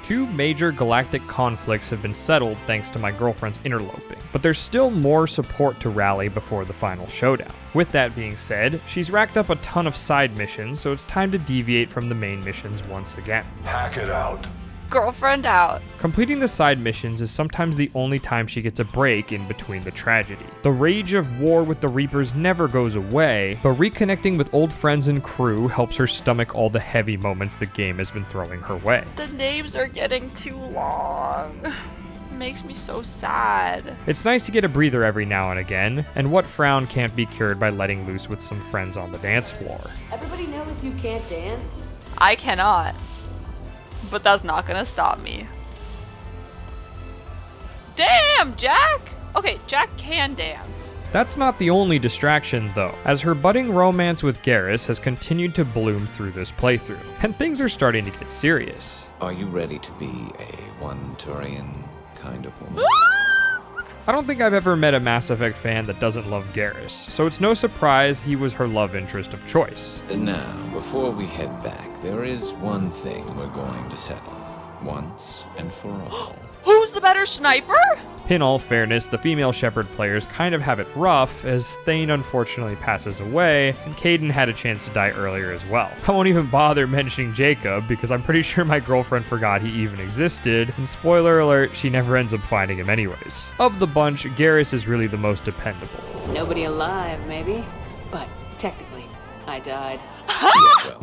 Two major galactic conflicts have been settled thanks to my girlfriend's interloping, but there's still more support to rally before the final showdown. With that being said, she's racked up a ton of side missions, so it's time to deviate from the main missions once again. Hack it out. Girlfriend out. Completing the side missions is sometimes the only time she gets a break in between the tragedy. The rage of war with the Reapers never goes away, but reconnecting with old friends and crew helps her stomach all the heavy moments the game has been throwing her way. The names are getting too long. Makes me so sad. It's nice to get a breather every now and again, and what frown can't be cured by letting loose with some friends on the dance floor. Everybody knows you can't dance. I cannot. But that's not gonna stop me. Damn, Jack! Okay, Jack can dance. That's not the only distraction, though, as her budding romance with Garrus has continued to bloom through this playthrough, and things are starting to get serious. Are you ready to be a one-Turian kind of woman? I don't think I've ever met a Mass Effect fan that doesn't love Garrus, so it's no surprise he was her love interest of choice. Now, before we head back, there is one thing we're going to settle, once and for all. Who's the better sniper? In all fairness, the female Shepard players kind of have it rough, as Thane unfortunately passes away, and Kaidan had a chance to die earlier as well. I won't even bother mentioning Jacob, because I'm pretty sure my girlfriend forgot he even existed, and spoiler alert, she never ends up finding him anyways. Of the bunch, Garrus is really the most dependable. Nobody alive, maybe? But technically, I died.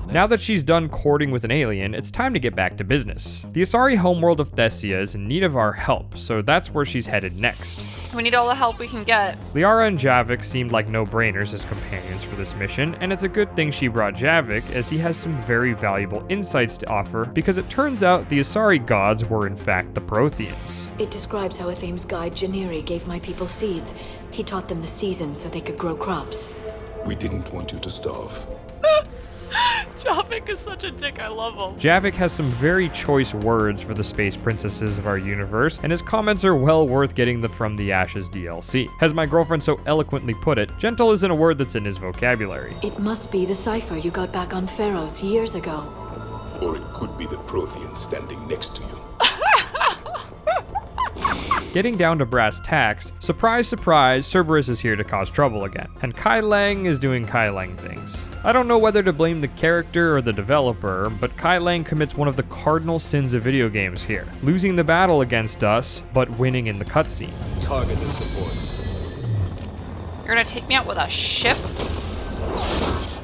Now that she's done courting with an alien, it's time to get back to business. The Asari homeworld of Thessia is in need of our help, so that's where she's headed next. We need all the help we can get. Liara and Javik seemed like no-brainers as companions for this mission, and it's a good thing she brought Javik, as he has some very valuable insights to offer, because it turns out the Asari gods were in fact the Protheans. It describes how Athame's guide Janiri gave my people seeds. He taught them the seasons so they could grow crops. We didn't want you to starve. Javik is such a dick, I love him. Javik has some very choice words for the space princesses of our universe, and his comments are well worth getting the From the Ashes DLC. As my girlfriend so eloquently put it, gentle isn't a word that's in his vocabulary. It must be the cipher you got back on Pharos years ago. Or it could be the Prothean standing next to you. Getting down to brass tacks, surprise surprise, Cerberus is here to cause trouble again, and Kai Lang is doing Kai Lang things. I don't know whether to blame the character or the developer, but Kai Lang commits one of the cardinal sins of video games here, losing the battle against us, but winning in the cutscene. Target the supports. You're gonna take me out with a ship?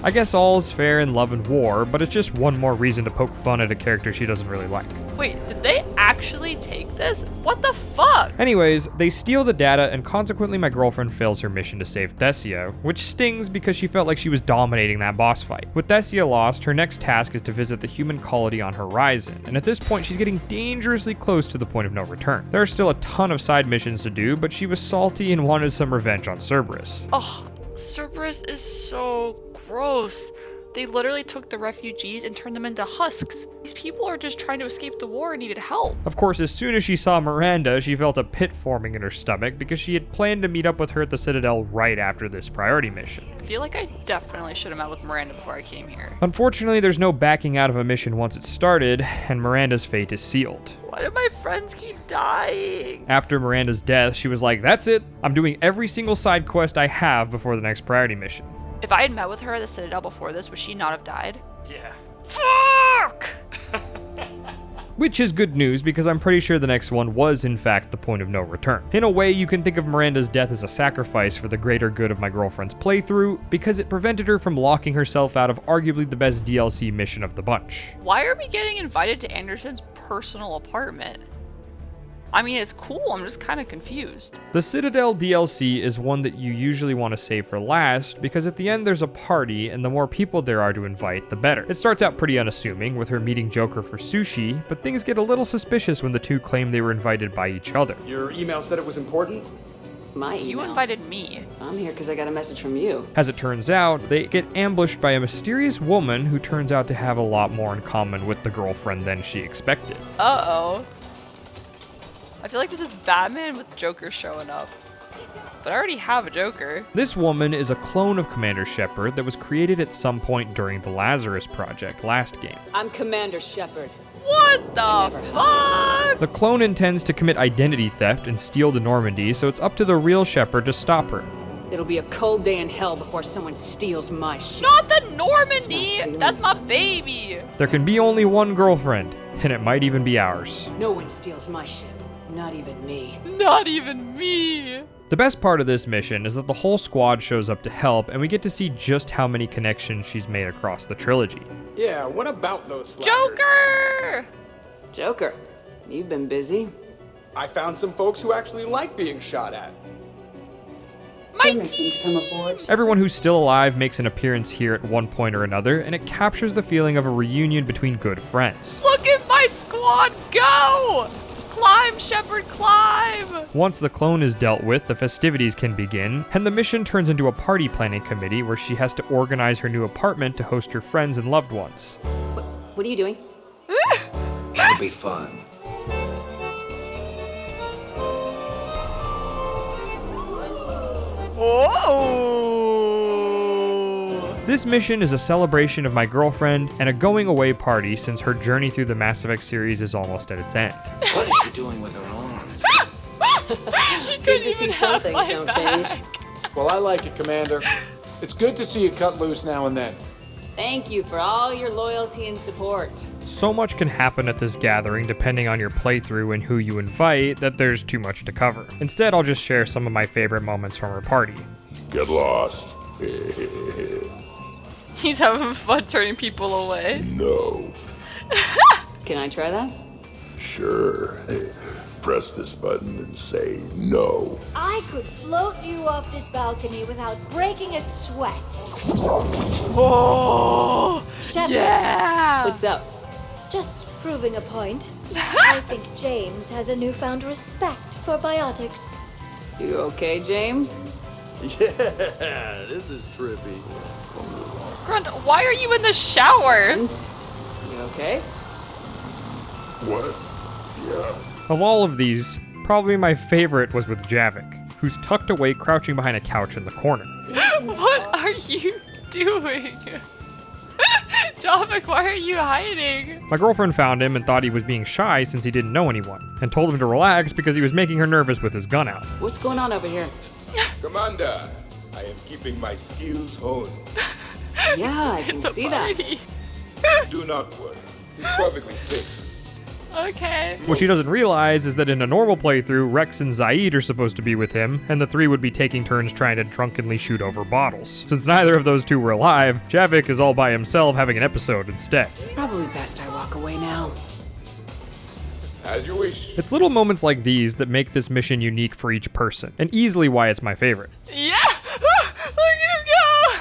I guess all's fair in love and war, but it's just one more reason to poke fun at a character she doesn't really like. Wait, did they actually take this? What the fuck? Anyways, they steal the data, and consequently my girlfriend fails her mission to save Thessia, which stings because she felt like she was dominating that boss fight. With Thessia lost, her next task is to visit the human colony on Horizon, and at this point she's getting dangerously close to the point of no return. There are still a ton of side missions to do, but she was salty and wanted some revenge on Cerberus. Oh, Cerberus is so gross. They literally took the refugees and turned them into husks. These people are just trying to escape the war and needed help. Of course, as soon as she saw Miranda, she felt a pit forming in her stomach because she had planned to meet up with her at the Citadel right after this priority mission. I feel like I definitely should have met with Miranda before I came here. Unfortunately, there's no backing out of a mission once it's started, and Miranda's fate is sealed. Why do my friends keep dying? After Miranda's death, she was like, that's it, I'm doing every single side quest I have before the next priority mission. If I had met with her at the Citadel before this, would she not have died? Yeah. Fuck! Which is good news because I'm pretty sure the next one was in fact the point of no return. In a way, you can think of Miranda's death as a sacrifice for the greater good of my girlfriend's playthrough because it prevented her from locking herself out of arguably the best DLC mission of the bunch. Why are we getting invited to Anderson's personal apartment? I mean, it's cool, I'm just kind of confused. The Citadel DLC is one that you usually want to save for last because at the end there's a party and the more people there are to invite, the better. It starts out pretty unassuming with her meeting Joker for sushi, but things get a little suspicious when the two claim they were invited by each other. Your email said it was important? My email? You invited me. I'm here because I got a message from you. As it turns out, they get ambushed by a mysterious woman who turns out to have a lot more in common with the girlfriend than she expected. Uh-oh. I feel like this is Batman with Joker showing up. But I already have a Joker. This woman is a clone of Commander Shepard that was created at some point during the Lazarus Project last game. I'm Commander Shepard. What the fuck? The clone intends to commit identity theft and steal the Normandy, so it's up to the real Shepard to stop her. It'll be a cold day in hell before someone steals my ship. Not the Normandy! That's my baby! There can be only one girlfriend, and it might even be ours. No one steals my ship. Not even me. Not even me! The best part of this mission is that the whole squad shows up to help, and we get to see just how many connections she's made across the trilogy. Yeah, what about those slackers? Joker! Joker, you've been busy. I found some folks who actually like being shot at. Mighty! To come aboard. Everyone who's still alive makes an appearance here at one point or another, and it captures the feeling of a reunion between good friends. Look at my squad go! Climb, Shepard, climb! Once the clone is dealt with, the festivities can begin, and the mission turns into a party planning committee where she has to organize her new apartment to host her friends and loved ones. What are you doing? It'll be fun. Oh! This mission is a celebration of my girlfriend and a going away party since her journey through the Mass Effect series is almost at its end. What is she doing with her arms? He couldn't even have my back. Well, I like it, Commander. It's good to see you cut loose now and then. Thank you for all your loyalty and support. So much can happen at this gathering depending on your playthrough and who you invite that there's too much to cover. Instead, I'll just share some of my favorite moments from her party. Get lost. He's having fun turning people away. No. Can I try that? Sure. Press this button and say no. I could float you off this balcony without breaking a sweat. Oh! Shepard. Yeah! What's up? Just proving a point. I think James has a newfound respect for biotics. You okay, James? Yeah, this is trippy. Grunt, why are you in the shower? You okay? What? Yeah. Of all of these, probably my favorite was with Javik, who's tucked away crouching behind a couch in the corner. What are you doing? Dominic, why are you hiding? My girlfriend found him and thought he was being shy since he didn't know anyone, and told him to relax because he was making her nervous with his gun out. What's going on over here? Commander, I am keeping my skills honed. Yeah, I can see that. Do not worry. It's perfectly safe. Okay. What she doesn't realize is that in a normal playthrough, Rex and Zaid are supposed to be with him, and the three would be taking turns trying to drunkenly shoot over bottles. Since neither of those two were alive, Javik is all by himself having an episode instead. Probably best I walk away now. As you wish. It's little moments like these that make this mission unique for each person, and easily why it's my favorite. Yeah! Look at him go!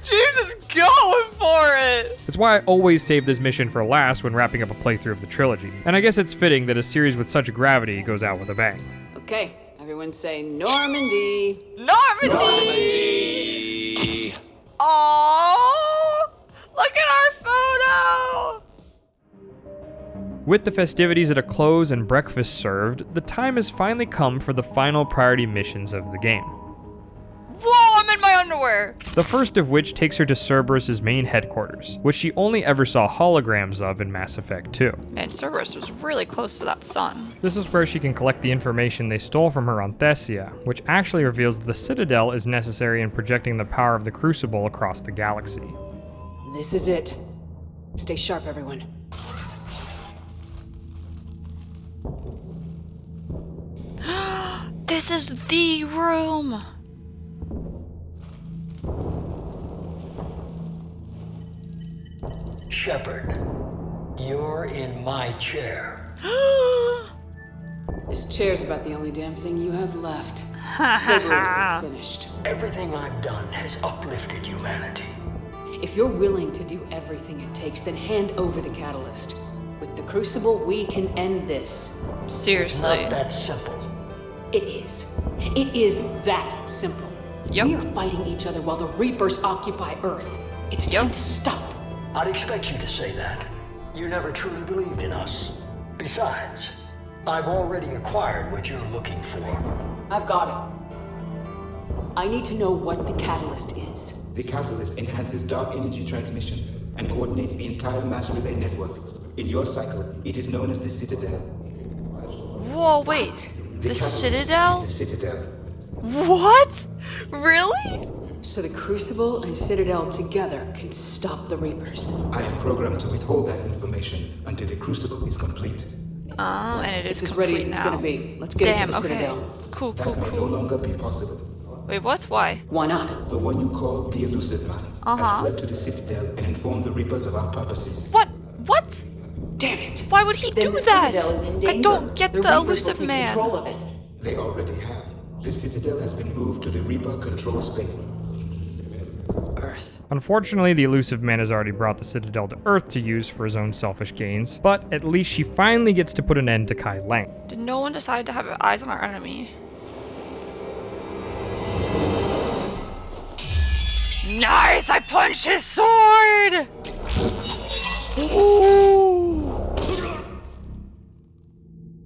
James is going for it! It's why I always save this mission for last when wrapping up a playthrough of the trilogy, and I guess it's fitting that a series with such gravity goes out with a bang. Okay, everyone say Normandy. Normandy! Aww! Look at our photo! With the festivities at a close and breakfast served, the time has finally come for the final priority missions of the game. Whoa, I'm in my underwear! The first of which takes her to Cerberus' main headquarters, which she only ever saw holograms of in Mass Effect 2. Man, Cerberus was really close to that sun. This is where she can collect the information they stole from her on Thessia, which actually reveals that the Citadel is necessary in projecting the power of the Crucible across the galaxy. This is it. Stay sharp, everyone. This is the room! Shepard, you're in my chair. This chair's about the only damn thing you have left. Cerberus is finished. Everything I've done has uplifted humanity. If you're willing to do everything it takes, then hand over the catalyst. With the Crucible, we can end this. Seriously. It's not that simple. It is. It is that simple. Yep. We are fighting each other while the Reapers occupy Earth. It's time to stop. I'd expect you to say that. You never truly believed in us. Besides, I've already acquired what you're looking for. I've got it. I need to know what the catalyst is. The catalyst enhances dark energy transmissions and coordinates the entire mass relay network. In your cycle, it is known as the Citadel. Whoa, wait. The Citadel? The Citadel. What? Really? So the Crucible and Citadel together can stop the Reapers. I am programmed to withhold that information until the Crucible is complete. And it is It's as complete ready as it's now. gonna be. Let's get into the okay. Citadel. Cool. That may no longer be possible. Wait, what? Why? Why not? The one you call the Illusive Man has fled to the Citadel and informed the Reapers of our purposes. What? What? Damn it! Why would he Then do the that? Citadel is in I danger. don't get the Reapers will Illusive take Man. control of it. They already have. The Citadel has been moved to the Reaper control space. Earth. Unfortunately, the Illusive Man has already brought the Citadel to Earth to use for his own selfish gains, but at least she finally gets to put an end to Kai Lang. Did no one decide to have eyes on our enemy? Nice! I punched his sword! Ooh!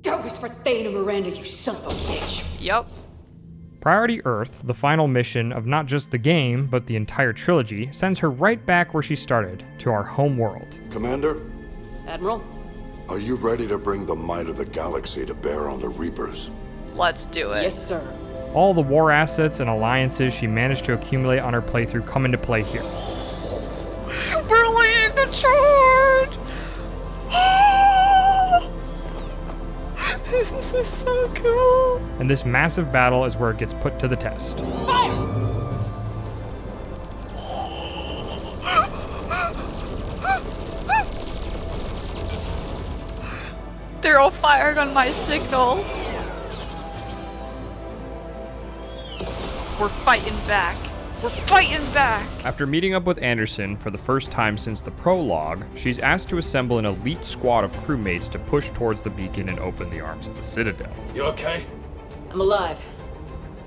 That was for Thane and Miranda, you son of a bitch! Yep. Priority Earth, the final mission of not just the game, but the entire trilogy, sends her right back where she started, to our home world. Commander, Admiral? are you ready to bring the might of the galaxy to bear on the Reapers? Let's do it. Yes, sir. All the war assets and alliances she managed to accumulate on her playthrough come into play here. We're leading the charge! This is so cool. And this massive battle is where it gets put to the test. Fire! They're all firing on my signal. We're fighting back. We're fighting back! After meeting up with Anderson for the first time since the prologue, she's asked to assemble an elite squad of crewmates to push towards the beacon and open the arms of the Citadel. You okay? I'm alive.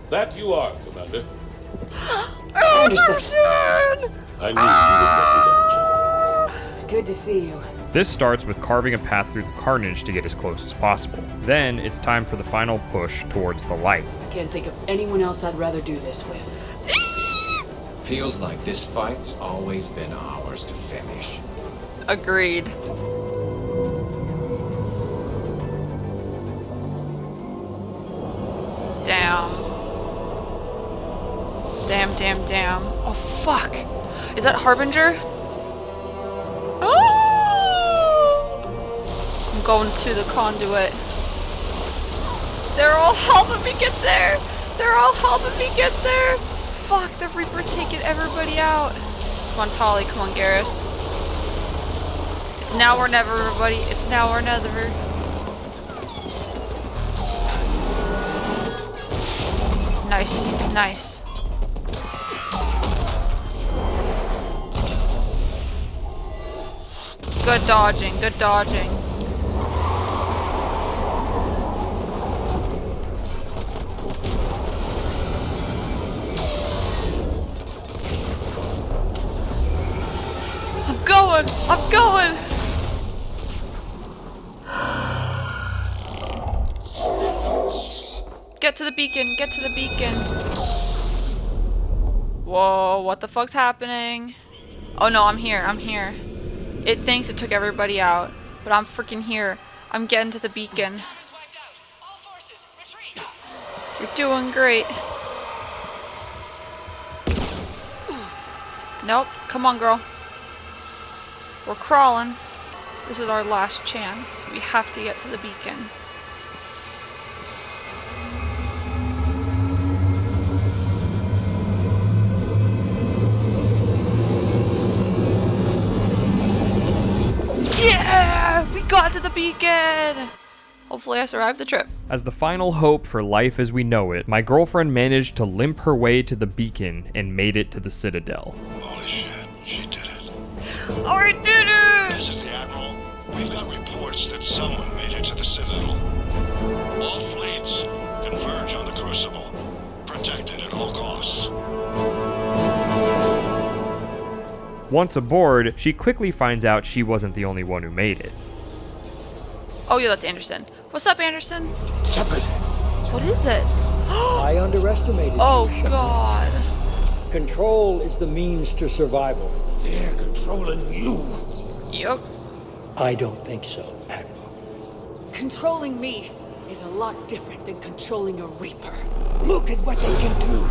That you are, Commander. Anderson! I knew you would not be that. It's good to see you. This starts with carving a path through the carnage to get as close as possible. Then it's time for the final push towards the light. I can't think of anyone else I'd rather do this with. Feels like this fight's always been ours to finish. Agreed. Damn. Damn. Oh, fuck. Is that Harbinger? Oh! I'm going to the conduit. They're all helping me get there. Fuck, the Reaper's taking everybody out. Come on, Tali. Come on, Garrus. It's now or never, everybody. It's now or never. Nice. Good dodging. I'm going! Get to the beacon! Whoa, what the fuck's happening? Oh no, I'm here. It thinks it took everybody out, but I'm freaking here. I'm getting to the beacon. You're doing great. Nope, come on, girl. We're crawling. This is our last chance. We have to get to the beacon. Yeah! We got to the beacon! Hopefully I survived the trip. As the final hope for life as we know it, my girlfriend managed to limp her way to the beacon and made it to the Citadel. Holy shit, she did it. I did it! This is the Admiral. We've got reports that someone made it to the Citadel. All fleets converge on the Crucible. Protect it at all costs. Once aboard, she quickly finds out she wasn't the only one who made it. Oh yeah, that's Anderson. What's up, Anderson? Shepard. What is it? I underestimated you, Oh Shepard. god. Control is the means to survival. They're controlling you. Yep. I don't think so, Admiral. Controlling me is a lot different than controlling a Reaper. Look at what they can do.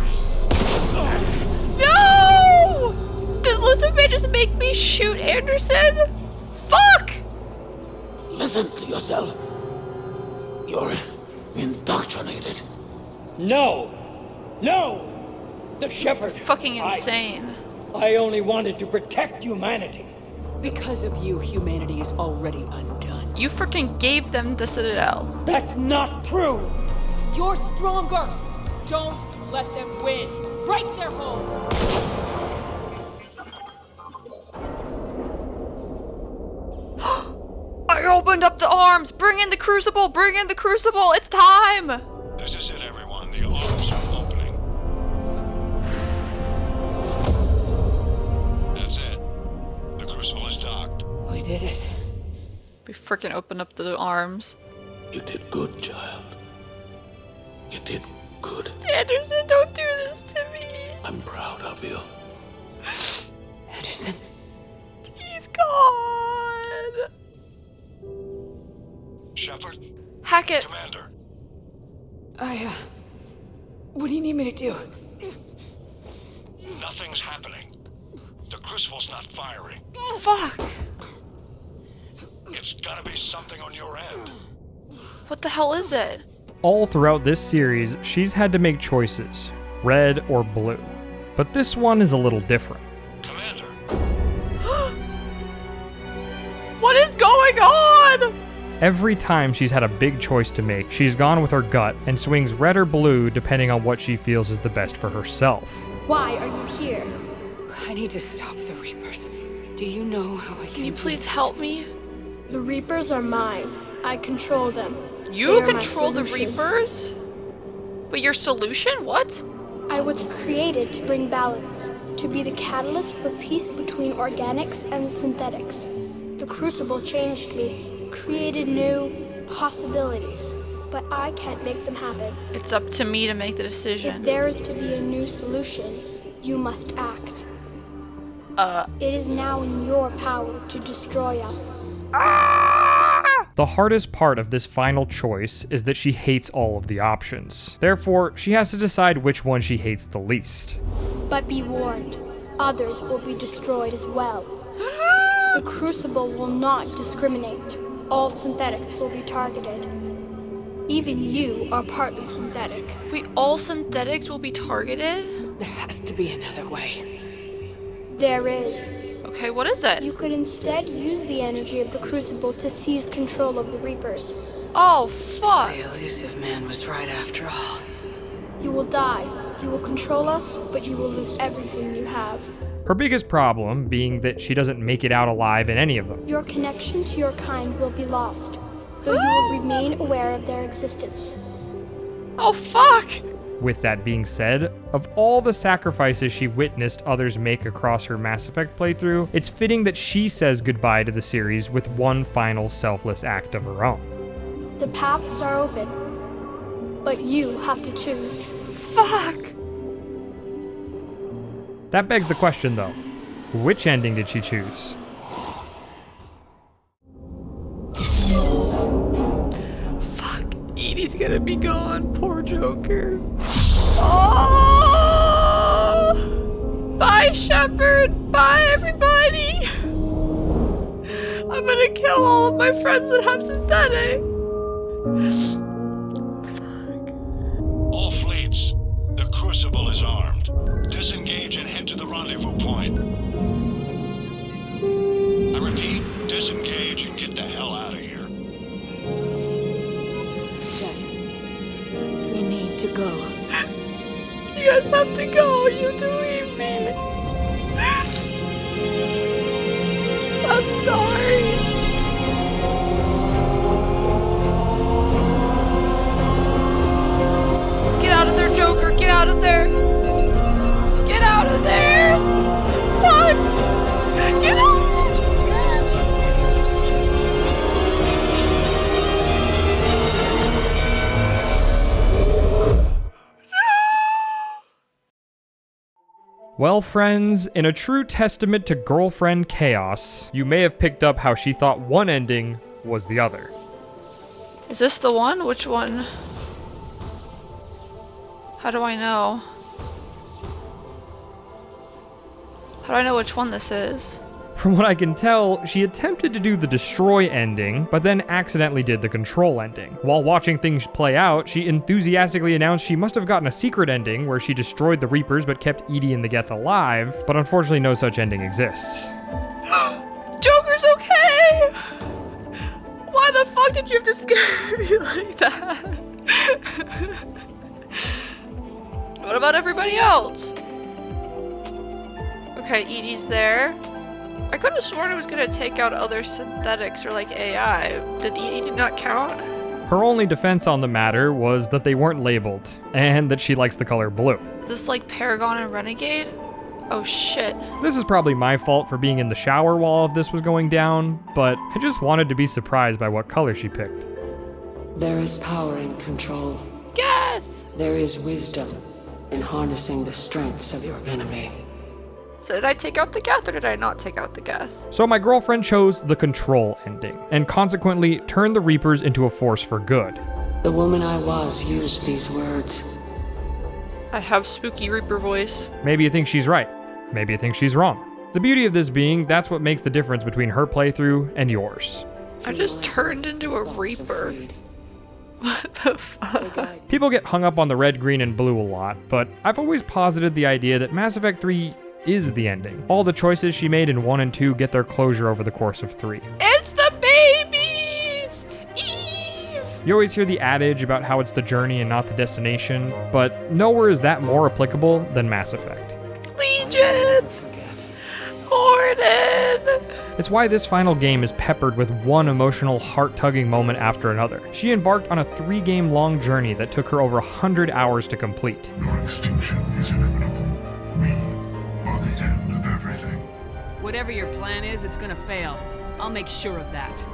No! Did Illusive just make me shoot Anderson? Fuck! Listen to yourself. You're indoctrinated. No! The Shepherd. Fucking insane. I only wanted to protect humanity. Because of you, humanity is already undone. You freaking gave them the Citadel. That's not true! You're stronger! Don't let them win! Break their hold! I opened up the arms! Bring in the Crucible! It's time! This is it, everyone. The arms are opening. That's it. The Crucible is docked. We did it. We freaking opened up the arms. You did good, child. You did good. Anderson, don't do this to me. I'm proud of you. Anderson. He's gone. Shepard? Hackett. Commander. What do you need me to do? Nothing's happening. The Crucible's not firing. Fuck. It's gotta be something on your end. What the hell is it? All throughout this series, she's had to make choices, red or blue. But this one is a little different. Commander. What is going on? Every time she's had a big choice to make, she's gone with her gut and swings red or blue depending on what she feels is the best for herself. Why are you here? I need to stop the Reapers. Do you know how I Can you please help me? The Reapers are mine. I control them. You They are my control the solution. Reapers? But your solution? What? I was created to bring balance, to be the catalyst for peace between organics and synthetics. The Crucible changed me, created new possibilities, but I can't make them happen. It's up to me to make the If decision. there is to be a new solution, You must act. It is now in your power to destroy us. The hardest part of this final choice is that she hates all of the options. Therefore, she has to decide which one she hates the least. But be warned, others will be destroyed as well. The Crucible will not discriminate. All synthetics will be targeted. Even you are partly synthetic. Wait, all synthetics will be targeted? There has to be another way. There is. Okay, what is it? You could instead use the energy of the Crucible to seize control of the Reapers. Oh, fuck! The Illusive man was right after all. You will die. You will control us, but you will lose everything you have. Her biggest problem being that she doesn't make it out alive in any of them. Your connection to your kind will be lost, though you will remain aware of their existence. Oh, fuck! With that being said, of all the sacrifices she witnessed others make across her Mass Effect playthrough, it's fitting that she says goodbye to the series with one final selfless act of her own. The paths are open, but you have to choose. Fuck! That begs the question though, which ending did she choose? Edie's gonna be gone, poor Joker. Oh! Bye, Shepard! Bye, everybody! I'm gonna kill all of my friends that have synthetic. All fleets, the Crucible is armed. Disengage and head to the rendezvous point. I repeat, disengage and get the hell out of here. To go. You guys have to go. You have to leave me. I'm sorry. Get out of there, Joker. Get out of there. Get out of there. Fuck. Get out of there, Well, friends, in a true testament to girlfriend chaos, you may have picked up how she thought one ending was the other. Is this the one? Which one? How do I know? How do I know which one this is? From what I can tell, she attempted to do the destroy ending, but then accidentally did the control ending. While watching things play out, she enthusiastically announced she must have gotten a secret ending where she destroyed the Reapers but kept Edie and the Geth alive, but unfortunately no such ending exists. Joker's okay! Why the fuck did you have to scare me like that? What about everybody else? Okay, Edie's there. I could have sworn it was gonna take out other synthetics or like AI. Did Edie not count? Her only defense on the matter was that they weren't labeled, and that she likes the color blue. Is this like Paragon and Renegade? Oh shit. This is probably my fault for being in the shower while all of this was going down, but I just wanted to be surprised by what color she picked. There is power in control. Geth! There is wisdom in harnessing the strengths of your enemy. So did I take out the Geth or did I not take out the Geth? So my girlfriend chose the control ending, and consequently turned the Reapers into a force for good. The woman I was used these words. I have spooky Reaper voice. Maybe you think she's right. Maybe you think she's wrong. The beauty of this being, that's what makes the difference between her playthrough and yours. I just turned into a Reaper. What the fuck? People get hung up on the red, green, and blue a lot, but I've always posited the idea that Mass Effect 3 is the ending. All the choices she made in 1 and 2 get their closure over the course of 3. It's the babies! Eve! You always hear the adage about how it's the journey and not the destination, but nowhere is that more applicable than Mass Effect. Legion! Morden! It's why this final game is peppered with one emotional, heart-tugging moment after another. She embarked on a 3-game-long journey that took her over 100 hours to complete. Your extinction is inevitable. We are the end of everything. Whatever your plan is, it's gonna fail. I'll make sure of that.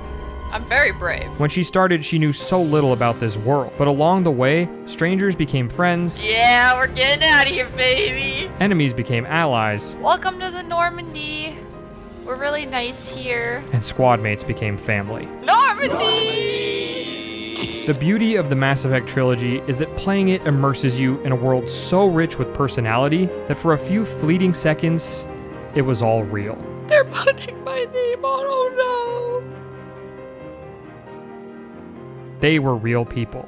I'm very brave. When she started, she knew so little about this world, but along the way, strangers became friends. Yeah, we're getting out of here, baby. Enemies became allies. Welcome to the Normandy. We're really nice here. And squad mates became family. Normandy! The beauty of the Mass Effect Trilogy is that playing it immerses you in a world so rich with personality that for a few fleeting seconds, it was all real. They're putting my name on, oh no. They were real people.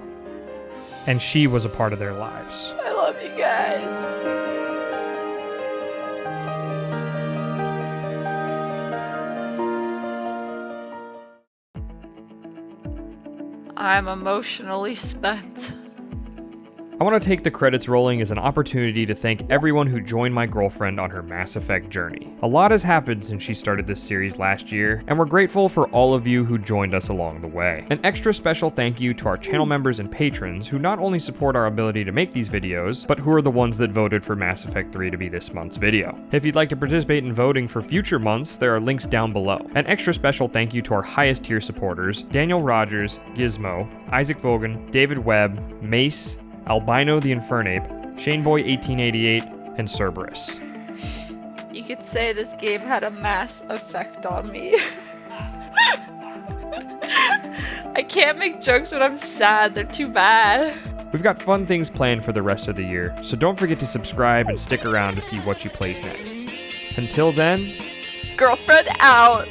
And she was a part of their lives. I love you guys. I'm emotionally spent. I want to take the credits rolling as an opportunity to thank everyone who joined my girlfriend on her Mass Effect journey. A lot has happened since she started this series last year, and we're grateful for all of you who joined us along the way. An extra special thank you to our channel members and patrons who not only support our ability to make these videos, but who are the ones that voted for Mass Effect 3 to be this month's video. If you'd like to participate in voting for future months, there are links down below. An extra special thank you to our highest tier supporters, Daniel Rogers, Gizmo, Isaac Vogan, David Webb, Mace, Albino the Infernape, Shaneboy1888, and Cerberus. You could say this game had a mass effect on me. I can't make jokes when I'm sad, they're too bad. We've got fun things planned for the rest of the year, so don't forget to subscribe and stick around to see what she plays next. Until then, girlfriend out.